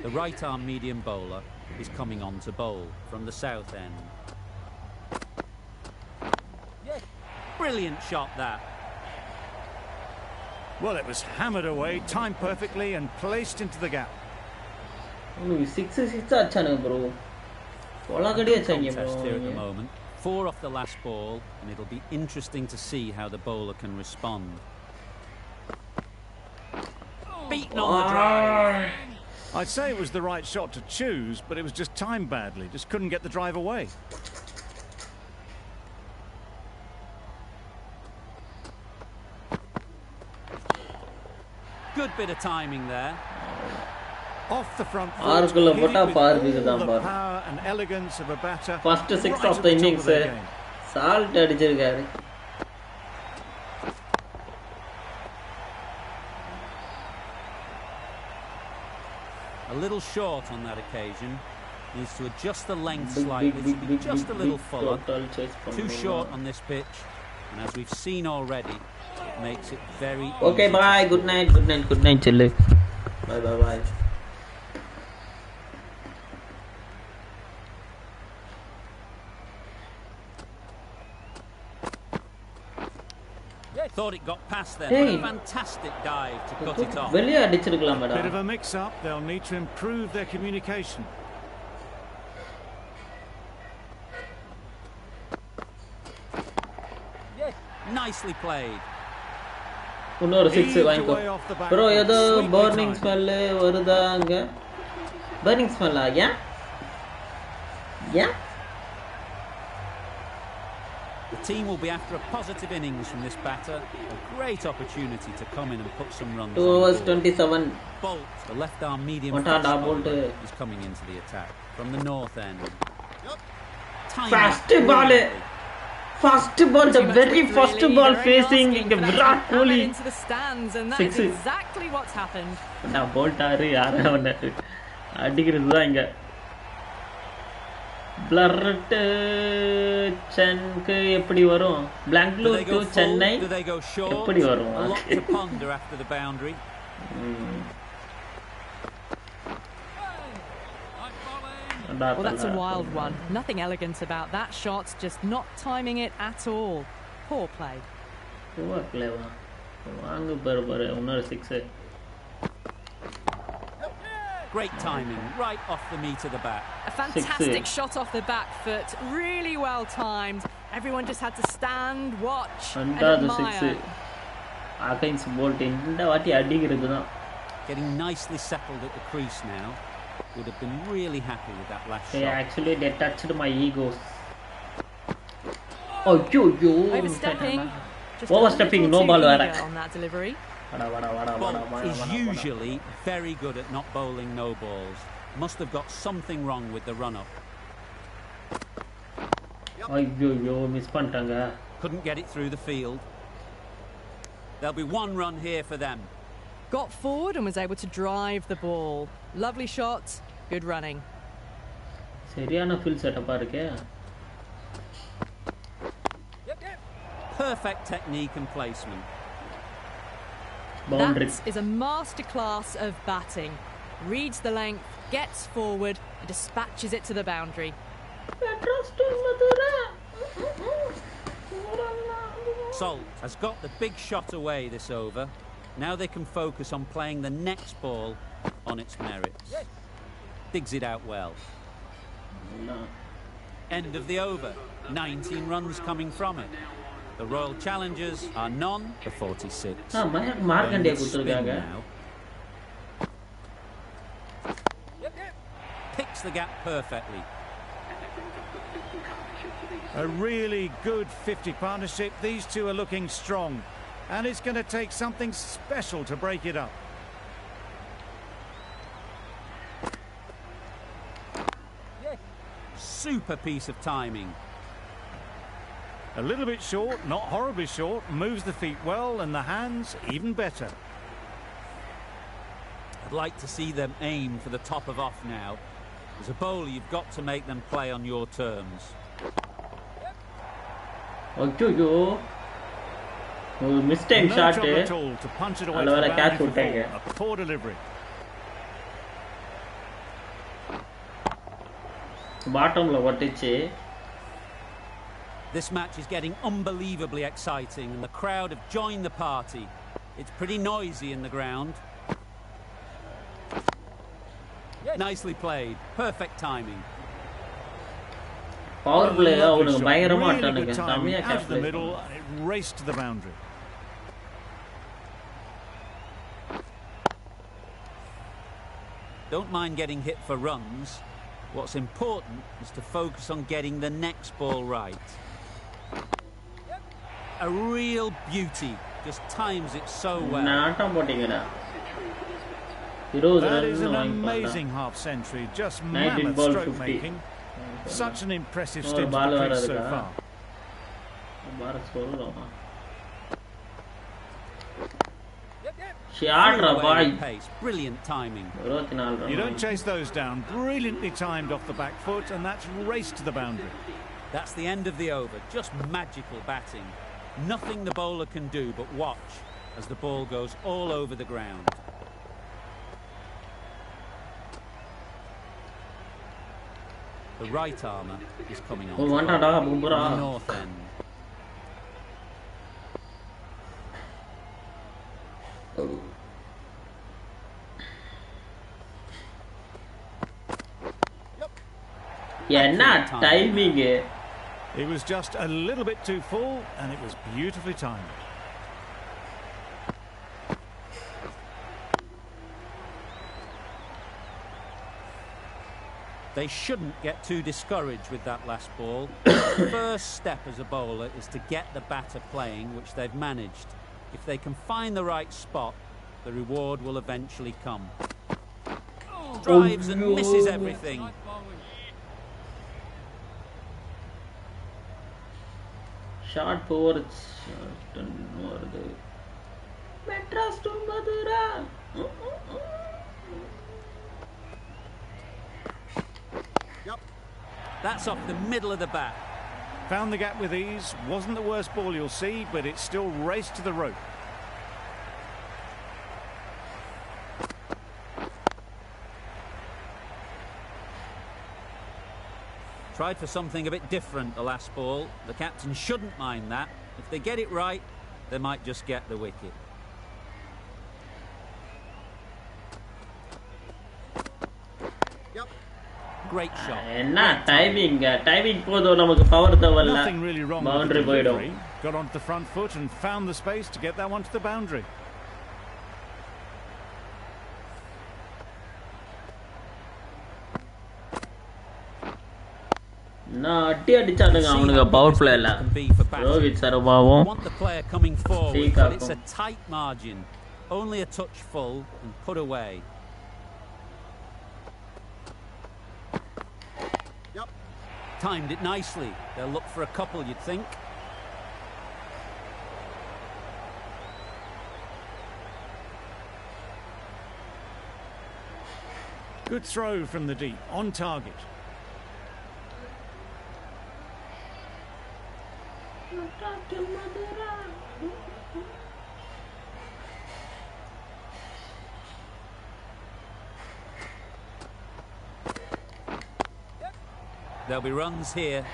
The right-arm medium bowler is coming on to bowl from the south end. Brilliant shot that. Well, it was hammered away, timed perfectly and placed into the gap. 6 ஆச்சானே bro. ஒலகடி ஆச்சாங்க bro. Here at the moment. 4 off the last ball, and it'll be interesting to see how the bowler can respond. Beaten on the drive. I'd say it was the right shot to choose, but it was just timed badly. Just couldn't get the drive away. Good bit of timing there. Off the front foot, ஆறுக்குள்ள போட்டா பார் all விகுதான் the பார். power and elegance of a batter. First 6 right of at the top innings their game. Salt அடிச்சிருக்காரு. A little short on that occasion. Needs to adjust the length slightly to be just a little fuller. Too short on this pitch, and as we've seen already, it makes it very Okay, easy bye. to Good night. Good night. Good night, Chillu. Bye, bye, bye. Thought it got past there, Hey. but a fantastic dive to cut it off. வெளியே அடிச்சிருக்கலாம் Bit of madam. a mix-up. They'll need to improve their communication. Nicely played. இன்னொரு 6 வாங்கிக்கோ. Away off the back bro foot. ஏதோ Sweetly burning timed. Smell வருதா அங்க? Burning ஸ்மெல்லா? ஏன்? ஏன்? The team will be after a positive innings from this batter. A great opportunity to come in and put some runs 2 on overs the board. 27. Bolt, the left arm medium What fast a bowler, Bolt. is coming into the attack from the north end. Time First it ball. brilliantly. First ball, the Too much very width, first really. ball They're only facing asking for that to Virat be hammered Kohli. into the stands, and that Six. is exactly what's happened. நான் போல்ட்டாரு யாரும் அவனை அடிக்கிறது தான் இங்க. Blurred சென்க்கு எப்படி வரும்? Do they Bengaluru go to full? Chennai Do they go short? எப்படி வரும்? A lot to ponder after the boundary. Well, that's a wild one. Nothing elegant about that shot, just not timing it at all. Poor play. வாங்க பாரு பாரு இன்னொரு 6. Great timing, right off the meat of the bat. A fantastic 6. shot off the back foot, really well timed. Everyone just had to stand, watch, and ரெண்டாவது admire. 6 against bolt இந்த வாட்டி அடிக்கிறது தான். Getting nicely settled at the crease now. Would have been really happy with that last They shot. actually they touched my egos. Oh yo. Overstepping. Just Overstepping, a no little ball too வர. eager on that delivery. Bolt is usually very good at not bowling no balls. Must have got something wrong with the run-up. ஐயோ miss பண்ணிட்டாங்க. Couldn't get it through the field. There'll be one run here for them. Got forward and was able to drive the ball. Lovely shot, good running. சரியான feel செட்டப்பா இருக்கே. Perfect technique and placement. Boundary. That is a masterclass of batting. Reads the length, gets forward, and dispatches it to the boundary. Salt has got the big shot away this over. Now they can focus on playing the next ball on its merits. Digs it out well. No. End of the over. 19 runs coming from it. The Royal Challengers are none for 46. Markandiya Spin kuduthirukanga. now. Picks the gap perfectly. A really good 50 partnership. These two are looking strong, and it's going to take something special to break it up. Super piece of timing. A little bit short, not horribly short, moves the feet well, and the hands even better. I'd like to see them aim for the top of off now. As a bowler, you've got to make them play on your terms. Ayyo. Mistake No shot. trouble at all to punch it away to Allavera the catch boundary for vittaanga. four. A poor delivery. Bottom la vattichu. This match is getting unbelievably exciting, and the crowd have joined the party. It's pretty noisy in the ground. Nicely played. Perfect timing. Power play Lovely avunga shot. bayarama Really attaanga. good timing, Sammiya out of the capitalize middle, panna. and it raced to the boundary. Don't mind getting hit for runs. What's important is to focus on getting the next ball right. A real beauty. Just times it so well. Naatam potingada. 20 That runs is an vaangi amazing half century, just 19 mammoth ball stroke 50. making. Such an impressive Or stint ball to the crease so varadukka. far. Bharat scorulama. Flew Shot ra away boy. with pace. Brilliant timing. 24 You don't runs. chase those down. Brilliantly timed off the back foot, and that's raced to the boundary. That's the end of the over. Just magical batting. Nothing the bowler can do but watch as the ball goes all over the ground. The right armour is coming on. Oh, to one bowl da on the Bumrah. north end. என்ன timing. It was just a little bit too full, and it was beautifully timed. They shouldn't get too discouraged with that last ball. First step as a bowler is to get the batter playing, which they've managed. If they can find the right spot, the reward will eventually come. Drives and misses everything. Short forwards. வருது. Madras to Madura. That's off the middle of the bat. Found the gap with ease. Wasn't the worst ball you'll see, but it still raced to the rope. Tried for something a bit different the last ball. The captain shouldn't mind that. If they get it right, they might just get the wicket. Great shot. என்ன timing. Timing போதும் நமக்கு power தேவையில்ல. Nothing really wrong with Boundary the போயிடும். delivery. Got onto the front foot and found the space to get that one to the boundary. நான் அடி அடிச்சானுங்க அவனுங்க power பிளேல. Rohit சர்மாவும் Want the player coming forward, but it's a tight margin. Only a touch full and put away. Timed it nicely. They'll look for a couple, you'd think. Good throw from the deep, on target. There'll be runs here.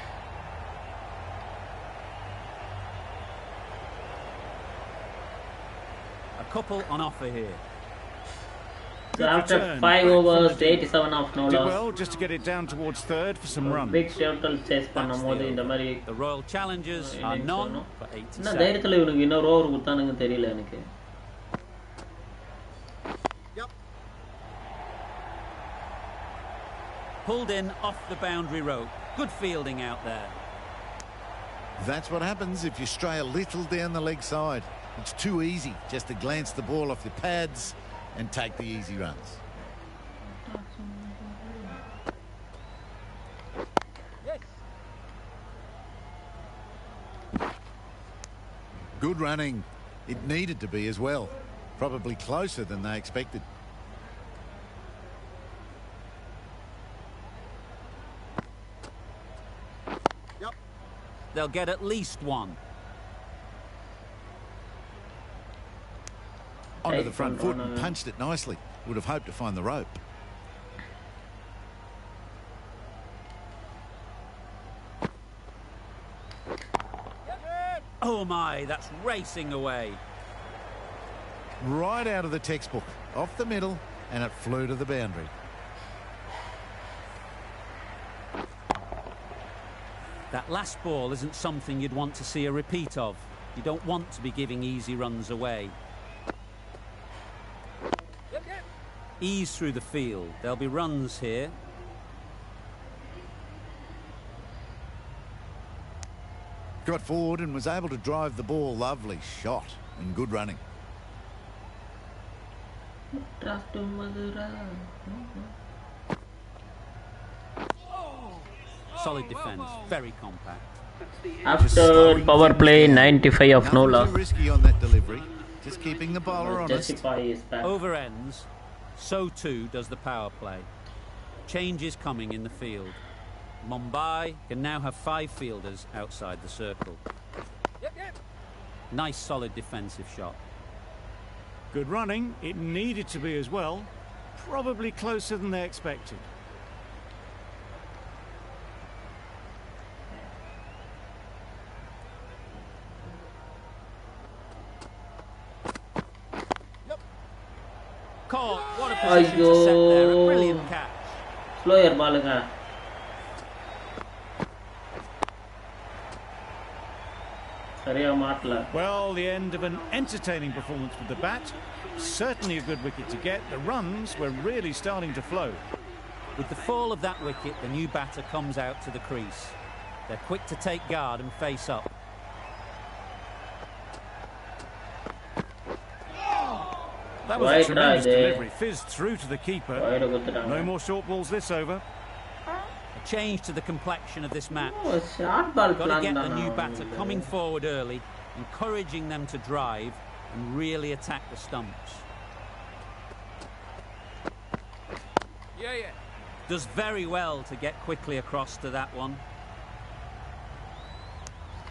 A couple on offer here. So after 5 overs, 87 of no Did loss. well just to get it down towards third for some runs. Big total chase பண்ணும்போது இந்த மாதிரி The Royal Challengers are none for என்ன 87. தைரியத்துல இவனுக்கு இன்னொரு over கொடுத்தானுங்க தெரியல எனக்கு. Pulled in off the boundary rope. Good fielding out there. That's what happens if you stray a little down the leg side. It's too easy just to glance the ball off your pads and take the easy runs. Good running. It needed to be as well. Probably closer than they expected. They'll get at least one. Onto the front foot and punched it nicely. Would have hoped to find the rope. Oh my, that's racing away. Right out of the textbook. Off the middle, and it flew to the boundary. That last ball isn't something you'd want to see a repeat of. You don't want to be giving easy runs away. Ease through the field. There'll be runs here. Got forward and was able to drive the ball. Lovely shot and good running. Solid defence, very compact. After power play, 95 of no loss. Too risky on that delivery. Just keeping the bowler honest. Justify is back. Over ends, so too does the power play. Change is coming in the field. Mumbai can now have 5 fielders outside the circle. Nice solid defensive shot. Good running. It needed to be as well. Probably closer than they expected. Caught. What a position to set there. A brilliant catch. Slower balluங்க. சரியா மாட்டல. Well, the end of an entertaining performance with the bat. Certainly a good wicket to get. The runs were really starting to flow. With the fall of that wicket, the new batter comes out to the crease. They're quick to take guard and face up. That was a tremendous delivery. Fizzed through to the keeper. No more short balls this over. A change to the complexion of this match. Oh, short ball Got to get the plan new தானா batter coming forward early, encouraging them to drive and really attack the stumps. Does very well to get quickly across to that one.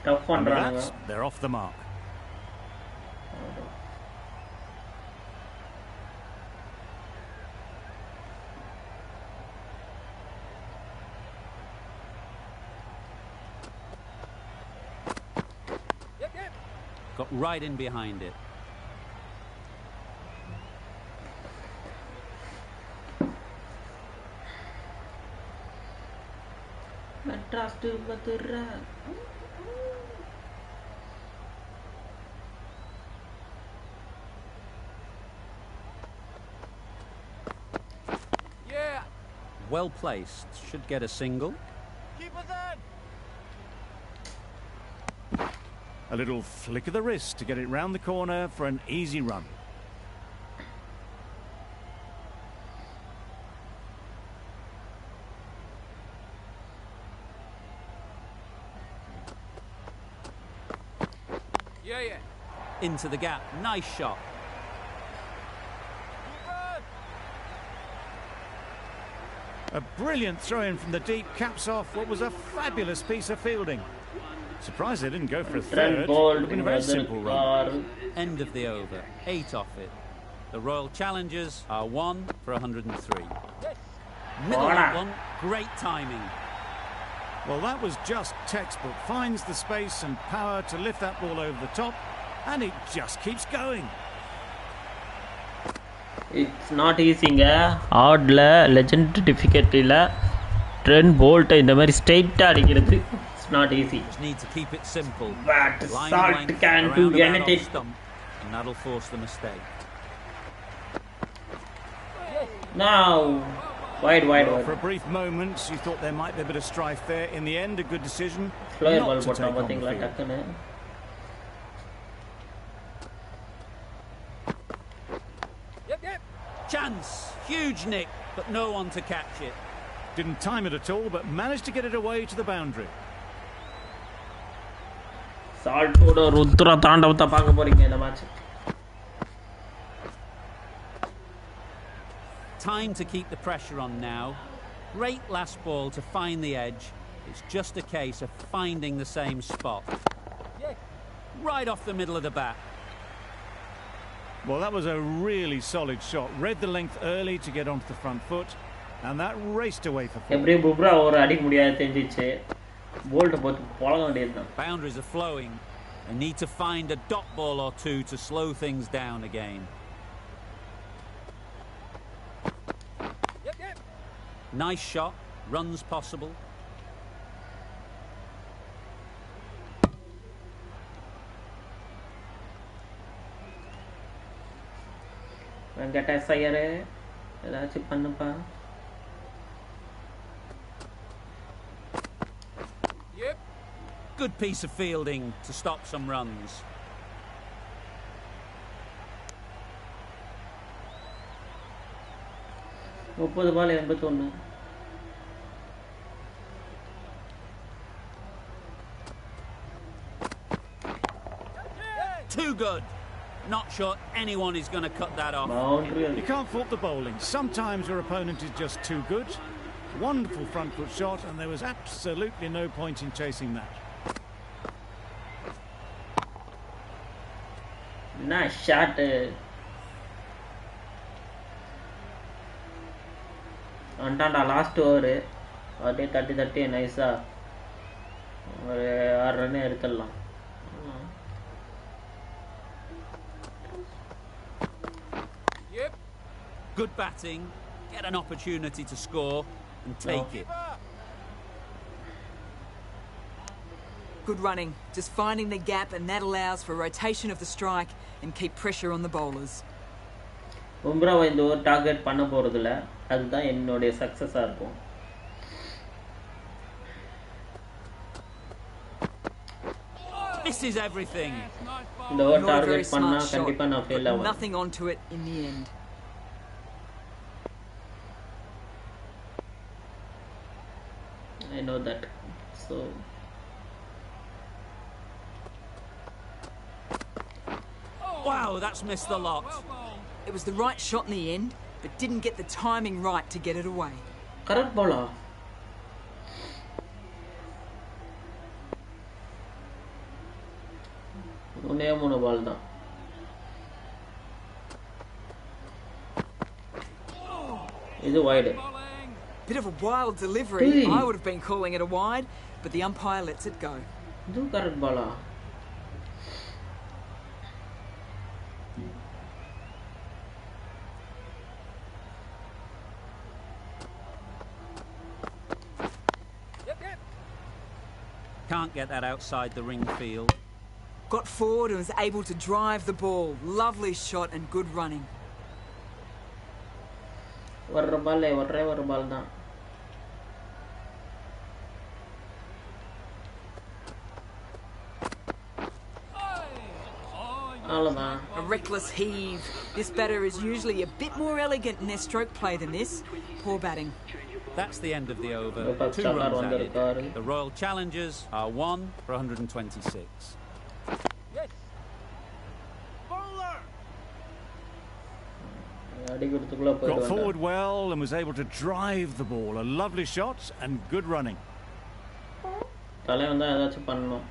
tough And பண்றாங்க. that's, they're off the mark. Got right in behind it. Madras to Mathura. Well placed. Should get a single. A little flick of the wrist to get it round the corner for an easy run. Into the gap. Nice shot. A brilliant throw-in from the deep caps off what was a fabulous piece of fielding. Surprised they didn't go for a third. Would Gold have been a very simple run. End of the over. 8 off it. The Royal Challengers are 1 for 103. Middle of that one. Great timing. Well, that was just textbook. Finds the space and power to lift that ball over the top, and it just keeps going. It's not ஈஸிங்க. ஹார்டில் legend டிஃபிகல்ட்டியில் Trent போல்ட்டை இந்த மாதிரி ஸ்ட்ரெயிட்டாக அடிக்கிறது it's not easy. Just need to keep it simple. But Line Salt length can around do about anything. off stump, and that'll force the mistake. Now, wide. For a brief moment, you thought there might be a bit of strife there. In the end, a good decision Slower not ball to போட்டோம் take on the பார்த்தீங்களா field. டக்குன்னு. Yep. Chance, huge nick, but no one to catch it. Didn't time it at all, but managed to get it away to the boundary. சால்ட்டோட ருத்ர தாண்டவத்தை பார்க்க போறீங்க இந்த match. Time to keep the pressure on now. Great last ball to find the edge. It's just a case of finding the same spot. Right off the middle of the bat. Well, that was a really solid shot. Read the length early to get onto the front foot, and that raced away for four. எப்படி புப்ரா ஒரு அடிக்க முடியாது தெரிஞ்சிச்சு. Bolt போட்டு போக வேண்டியதுதான். Boundaries are flowing. They need to find a dot ball or two to slow things down again. Yep. Nice shot. Runs possible. Venkatesh ஐயரே ஏதாச்சும் பண்ணுப்பா. Yep. Good piece of fielding to stop some runs. முப்பது பால் 81. Too good. Not sure anyone is going to cut that off. Boundary. You can't fault the bowling. Sometimes your opponent is just too good. Wonderful front foot shot, and there was absolutely no point in chasing that. என்ன shot. வந்துட்டான்டா last over. அப்படியே தட்டி நைஸா ஒரு 6 run எடுத்துடலாம். Yep. Good batting. Get an opportunity to score and take it. Good running, just finding the gap, and that allows for rotation of the strike and keep pressure on the bowlers. பும்ராவை இந்த over target பண்ண போறதில்ல. அதுதான் என்னுடைய சக்சஸா இருக்கும். This is everything. இந்த over Not a very target பண்ணா smart கண்டிப்பா shot, நான் ஃபெயில் but ஆவேன். nothing onto it in the end. I know that. So Wow, that's missed the lot. It was the right shot in the end, but didn't get the timing right to get it away. Correct Bala. மூணு பால் தான். இது wide. Bit of a wild delivery. Hey. I would have been calling it a wide, but the umpire lets it go. இது correct Bala. Can't get that outside the ring field. Got forward and was able to drive the ball. Lovely shot and good running. ஒரு பால் ஒரு பால் தான். அவ்வளவுதான். A reckless heave. This batter is usually a bit more elegant in their stroke play than this. Poor batting. That's the end of the over. Vipat 2 Chakar runs வந்திருக்காரு. added. The Royal Challengers are 1 for 126. Yes. Bowler. அடிக்கிறதுக்குள்ள Got போயிடுவாங்க. forward well and was able to drive the ball. A lovely shot and good running. தலைவன் தான் ஏதாச்சும் பண்ணணும்.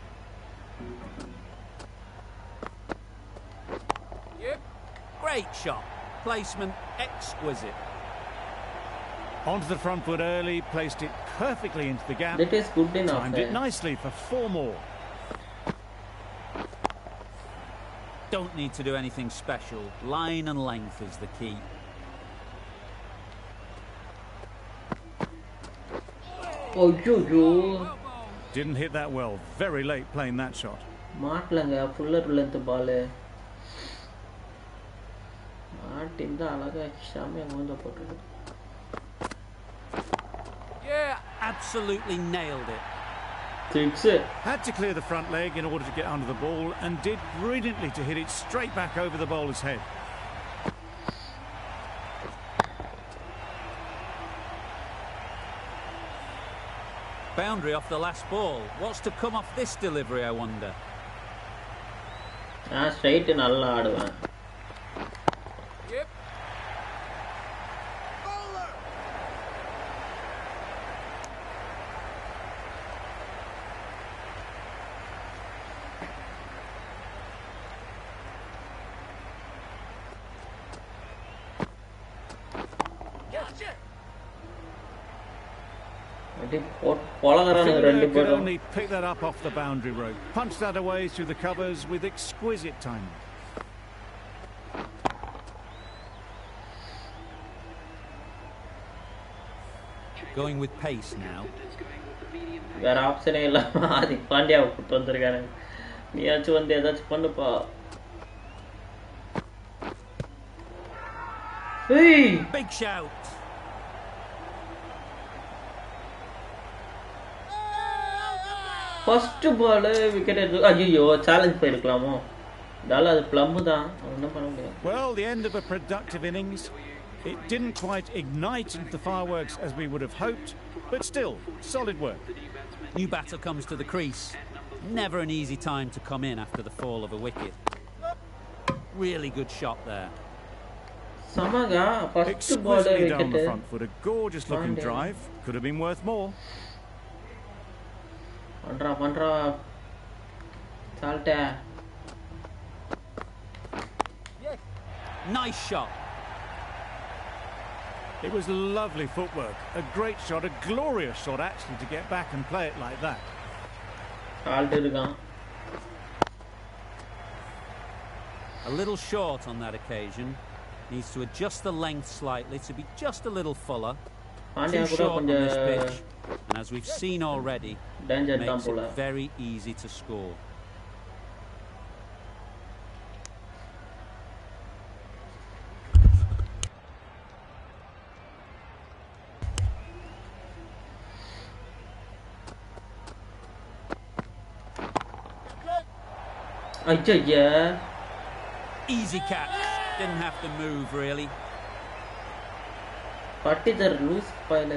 Yep. Great shot. Placement exquisite. Onto the front foot early, placed it perfectly into the gap. That is good enough. Timed it nicely for 4 more. Don't need to do anything special. Line and length is the key. ஐயோ Didn't hit that well. Very late playing that shot. மாட்டலங்க fuller length ball மாட்டிருந்தா அழகா ஷாமியா கொஞ்சம் போட்டுருக்கு. Yeah, absolutely nailed it. Six. Had to clear the front leg in order to get under the ball and did brilliantly to hit it straight back over the bowler's head. Boundary off the last ball. What's to come off this delivery, I wonder? Straight நல்லா ஆடுவேன். Yep. ரெண்டு Could பேரும் only pick that up off the boundary rope. Punched that away through the covers with exquisite timing. Going with pace now. வேற ஆப்ஷனே இல்ல. ஆதிக் பாண்டியாவை கூட்டு வந்திருக்காரு. நீயாச்சும் வந்து ஏதாச்சும் பண்ணுப்பா. Hey! Big shout. First ball wicket எடுத்து ஐயோ சேலஞ்ச் போயிருக்கலாமோ தால அது ப்ளம் தான் ஒன்றும் பண்ண முடியாது. Well, the end of a productive innings. It didn't quite ignite into the fireworks as we would have hoped, but still, solid work. New batter comes to the crease. Never an easy time to come in after the fall of a wicket. Really good shot there. சமகா first ball Exquisitely down the wicket front foot. A gorgeous looking drive. Could have been worth more. பண்றா சால்ட்டா. Nice shot. It was lovely footwork. A great shot, a glorious shot actually to get back and play it like that. Salt இருக்கான். A little short on that occasion. Needs to adjust the length slightly to be just a little fuller. Pandya Too கூட short on this கொஞ்சம் pitch. And as we've seen already, danger தான் makes போல. it very easy to score. ஐயா Easy catch. Didn't have to move really. Patidar loose பாயில.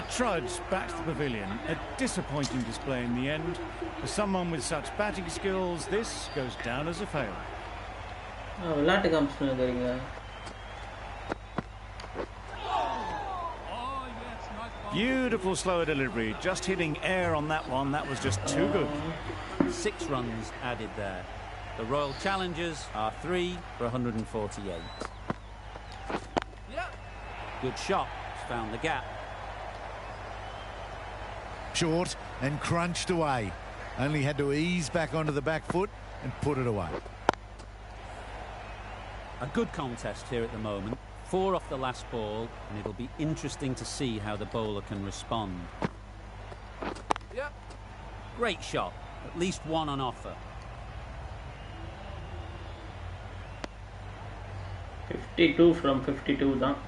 A trudge back to the pavilion. A disappointing display in the end. For someone with such batting skills, this goes down as a fail. விளையாட்டு காமிச்சு வரீங்க. Beautiful slower delivery. Just hitting air on that one. That was just too good. 6 runs added there. The Royal Challengers are 3 for 148. Yep. Good shot. Found the gap. Short and crunched away. Only had to ease back onto the back foot and put it away. A good contest here at the moment. 4 off the last ball, and it'll be interesting to see how the bowler can respond. Yep. Great shot. At least one on offer. 52 from 52 தான்.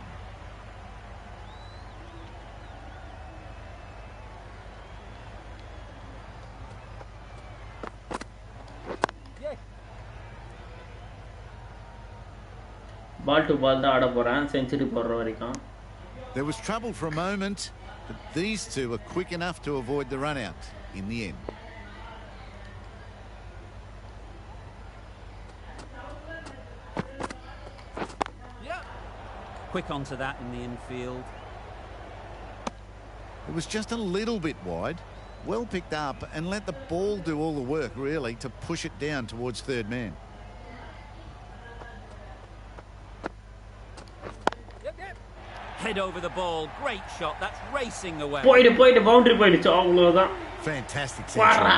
Ball to ball தான் ஆட போறேன் century போடுற வரைக்கும். There was trouble for a moment, but these two were quick enough to avoid the run out in the end. Yep. Quick onto that in the infield. It was just a little bit wide. Well picked up and let the ball do all the work really to push it down towards third man. Head over the ball. Great shot. That's racing away. போயிடு boundary போயிடுச்சு அவ்வளவுதான். Fantastic century.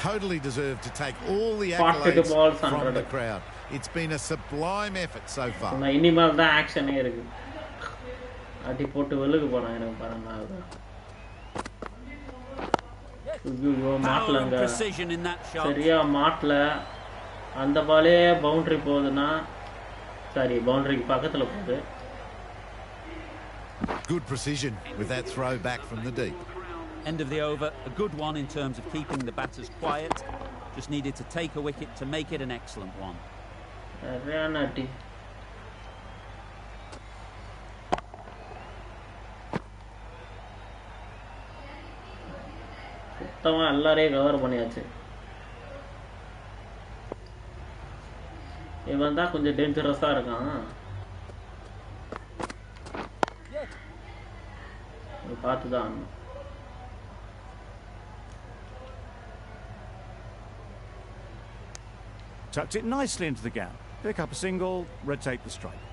Totally deserved to take all the accolades from the crowd. It's been a sublime effort so far. நான் இனிமேல் தான் ஆக்ஷனே இருக்கு. அடி போட்டு வெளுக்கு போறான் எனக்கு பாருங்க. ஐயோ Power and மாட்டலங்க precision in that shot. சரியா மாட்டல அந்த பாலே பவுண்டரி போகுதுன்னா சாரி பவுண்டரிக்கு பக்கத்தில் போகுது. Good precision with that throw back from the deep. End of the over, a good one in terms of keeping the batters quiet. Just needed to take a wicket to make it an excellent one. சரியான அடி. சுத்தமாக எல்லாரையும் cover பண்ணியாச்சு. இவன் தான் கொஞ்சம் டேஞ்சரஸாக இருக்கான். பார்த்து தான் Tucked it nicely into the gap. Pick up a single, rotate the strike.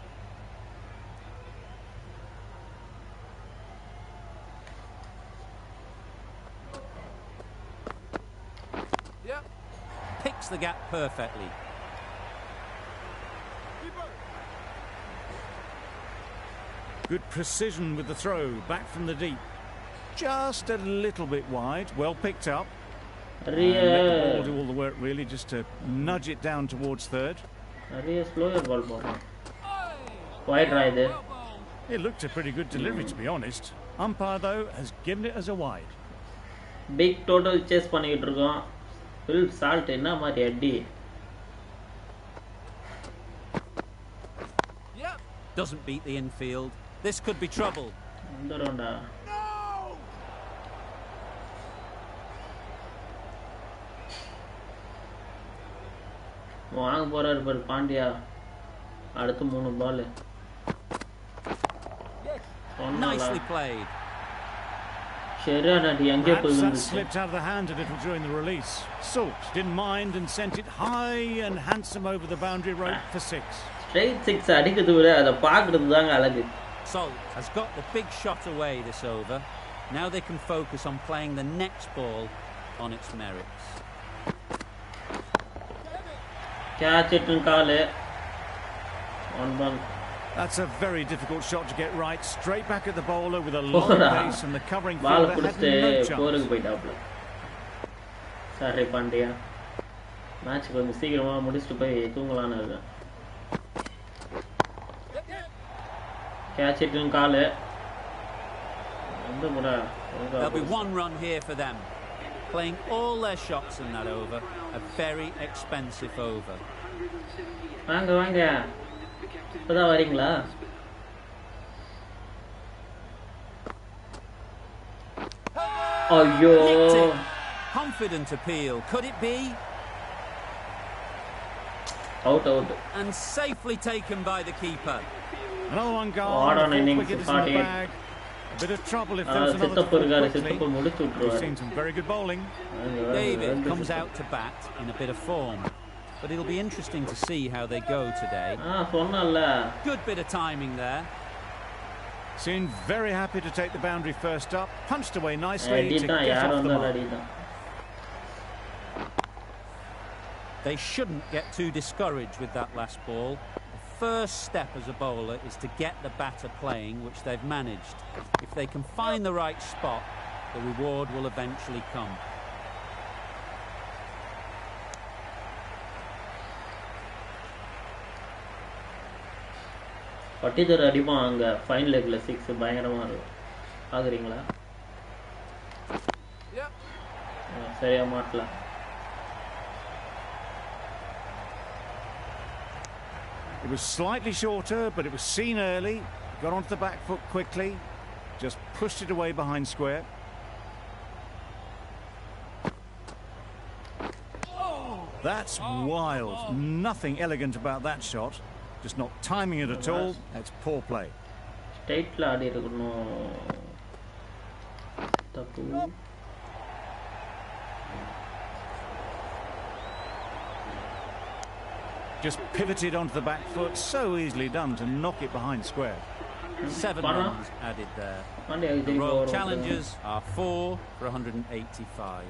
Yep. Picks the gap perfectly. Good precision with the throw, back from the deep. Just a little bit wide, well picked up. And let the ball do all the work really, just to nudge it down towards third. நிறைய slower பால் போடுறான். ஒயிட்ரா இது. It looked a pretty good delivery, to be honest. Umpire, though, has given it as a wide. Big total chase பண்ணிக்கிட்டு இருக்கோம். Phil Salt என்ன மாதிரி அடி. Yep. Doesn't beat the infield. This could be trouble. வந்துடும்டா. வாங்க போறாரு பாரு பாண்டியா. அடுத்து 3 பால். Nicely played. சரியான அடி எங்கே Perhaps that போகுது. slipped out of the hand a little during the release. Salt didn't mind and sent it high and handsome over the boundary rope for 6. Straight 6 அடிக்கிறது விட அதை பார்க்கறது தாங்க அழகு. Salt has got the big shot away this over. Now they can focus on playing the next ball on its merits. Catch it in காலு. One ball. That's a very difficult shot to get right. Straight back at the bowler with a long pace and the covering ball fielder had குடிச்சிட்டு no chance. போருக்கு போயிட்டாப்ல. Sorry Pandya. Match கொஞ்சம் சீக்கிரமா முடிச்சிட்டு போய் தூங்கலாம்னு இருக்கேன். Catch it in காலு. வந்து கூட There'll be 1 run here for them. Playing all their shots in that over. A very expensive over. வாங்க வாங்க. இப்பதான் வரீங்களா? ஐயோ. Nicked it. Confident appeal. Could it be? Out. And safely taken by the keeper. Another one gone. What The an fourth innings, wicket is in the 48. bag. A bit of trouble if there was another to சித்தப்பு fall இருக்காரு. quickly. சித்தப்பு முடிச்சு We've விட்டுருவாரு. seen some very good bowling. David comes out to bat in a bit of form. But it'll be interesting to see how they go today. சொன்னல. Good bit of timing there. Seemed very happy to take the boundary first up. Punched away nicely to அடிதான் get யார் off the வந்தாலும் mark. அடிதான். They shouldn't get too discouraged with that last ball. The first step as a bowler is to get the batter playing, which they've managed. If they can find the right spot, the reward will eventually come. Patidar அடிப்பான் அங்க fine லெக்ல 6 பயங்கரமா இருக்கும். பாக்குறீங்களா? Yep. சரியா மாட்டல. It was slightly shorter, but it was seen early. Got onto the back foot quickly. Just pushed it away behind square. That's wild. Nothing elegant about that shot. Just not timing it at all. That's poor play. ஸ்ட்ரைட்ல ஆடி இருக்கணும். தப்பு. Just pivoted onto the back foot. So easily done to knock it behind square. 7 runs added there. பாண்டியாக்கு The திருப்பி Royal வரும். Challengers are 4 for 185.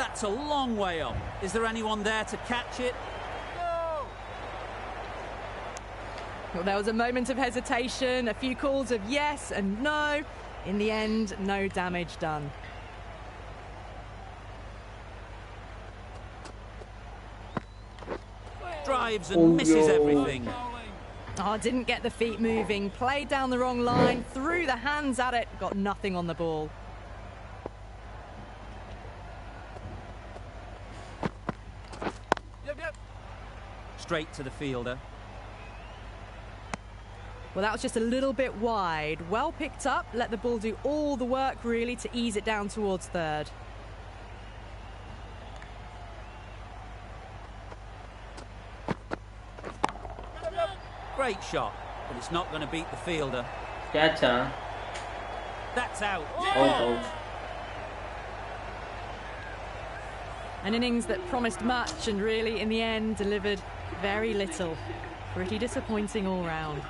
That's a long way up. Is there anyone there to catch it? Well, there was a moment of hesitation, a few calls of yes and no. In the end, no damage done. Drives and misses everything. Oh, didn't get the feet moving. Played down the wrong line. Threw the hands at it. Got nothing on the ball. Straight to the fielder. Well, that was just a little bit wide. Well picked up. Let the ball do all the work, really, to ease it down towards third. Great shot, but it's not going to beat the fielder. Catch, huh? That's out. Out. An innings that promised much and really, in the end, delivered very little. Pretty disappointing all round.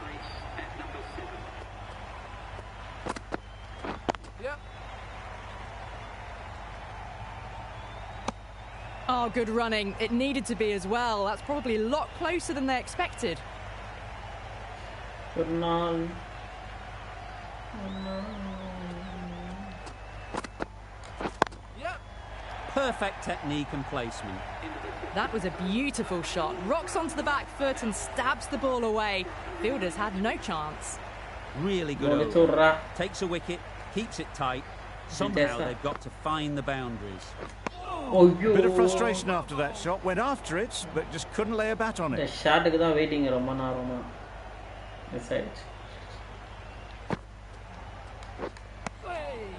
Oh, good running. It needed to be as well. That's probably a lot closer than they expected. Perfect technique and placement. That was a beautiful shot. Rocks onto the back foot and stabs the ball away. Fielders had no chance. Really good over. Takes a wicket, keeps it tight. Somehow they've got to find the boundaries. Bit of frustration after that shot. Went after it, but just couldn't lay a bat on it. The shot is waiting Romana.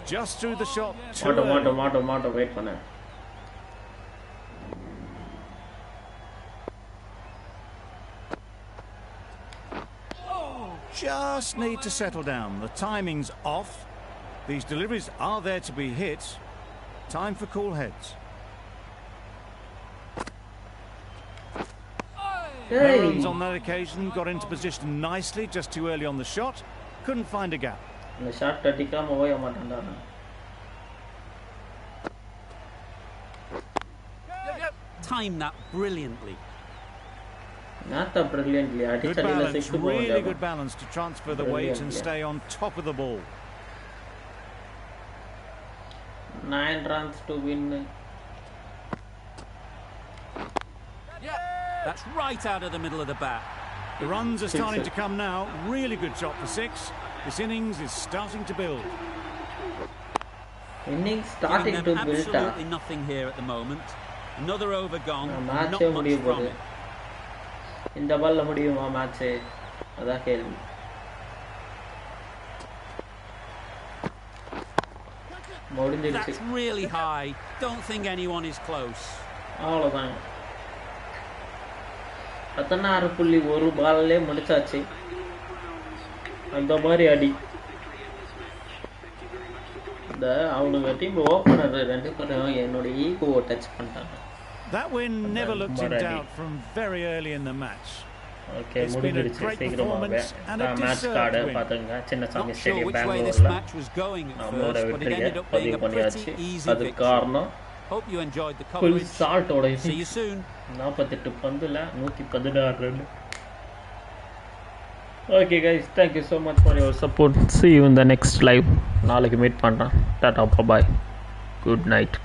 Just through the shot. Moto, wait for that. Just need to settle down. The timing's off. These deliveries are there to be hit. Time for cool heads. No runs on that occasion. Got into position nicely, just too early on the shot. Couldn't find a gap. The shot tadikama oya matandana. Time that brilliantly. Not that brilliantly. Good balance, really good balance to transfer the weight and stay on top of the ball. 9 runs to win. That's right out of the middle of the bat. The runs are starting to come now. Really good shot for 6. This innings is starting to build. Innings starting to build. Absolutely nothing here at the moment. Another over gone. Not much from it. இந்த பால்ல முடியுமா match? அதான் கேள்வி. That's really high. Don't think anyone is close. அவ்வளவுதான். 16.1 பால்லே முடிச்சாச்சு. அந்த மாதிரி அடி. இந்த அவங்க டீம் ஓபனர் ரெண்டு பேரும் என்னோட ஈகோவை டச் பண்ணிட்டாங்க. That win never looked in doubt from very early in the match. Okay, முடிஞ்சிருச்சு சீக்கிரமாவே. மேட்ச் கார்டு பாத்துங்க சின்னசாமி ஸ்டேடியம் பெங்களூர்ல. நம்மளோட வெற்றியை பதிவு பண்ணியாச்சு. அது காரணம் Hope you enjoyed the full coverage. salt ஓட. See you soon. 48 Bandula 116 run. Okay guys, thank you so much for your support. See you in the next live. நாளைக்கு மீட் பண்றேன். டாடா, bye. Good night.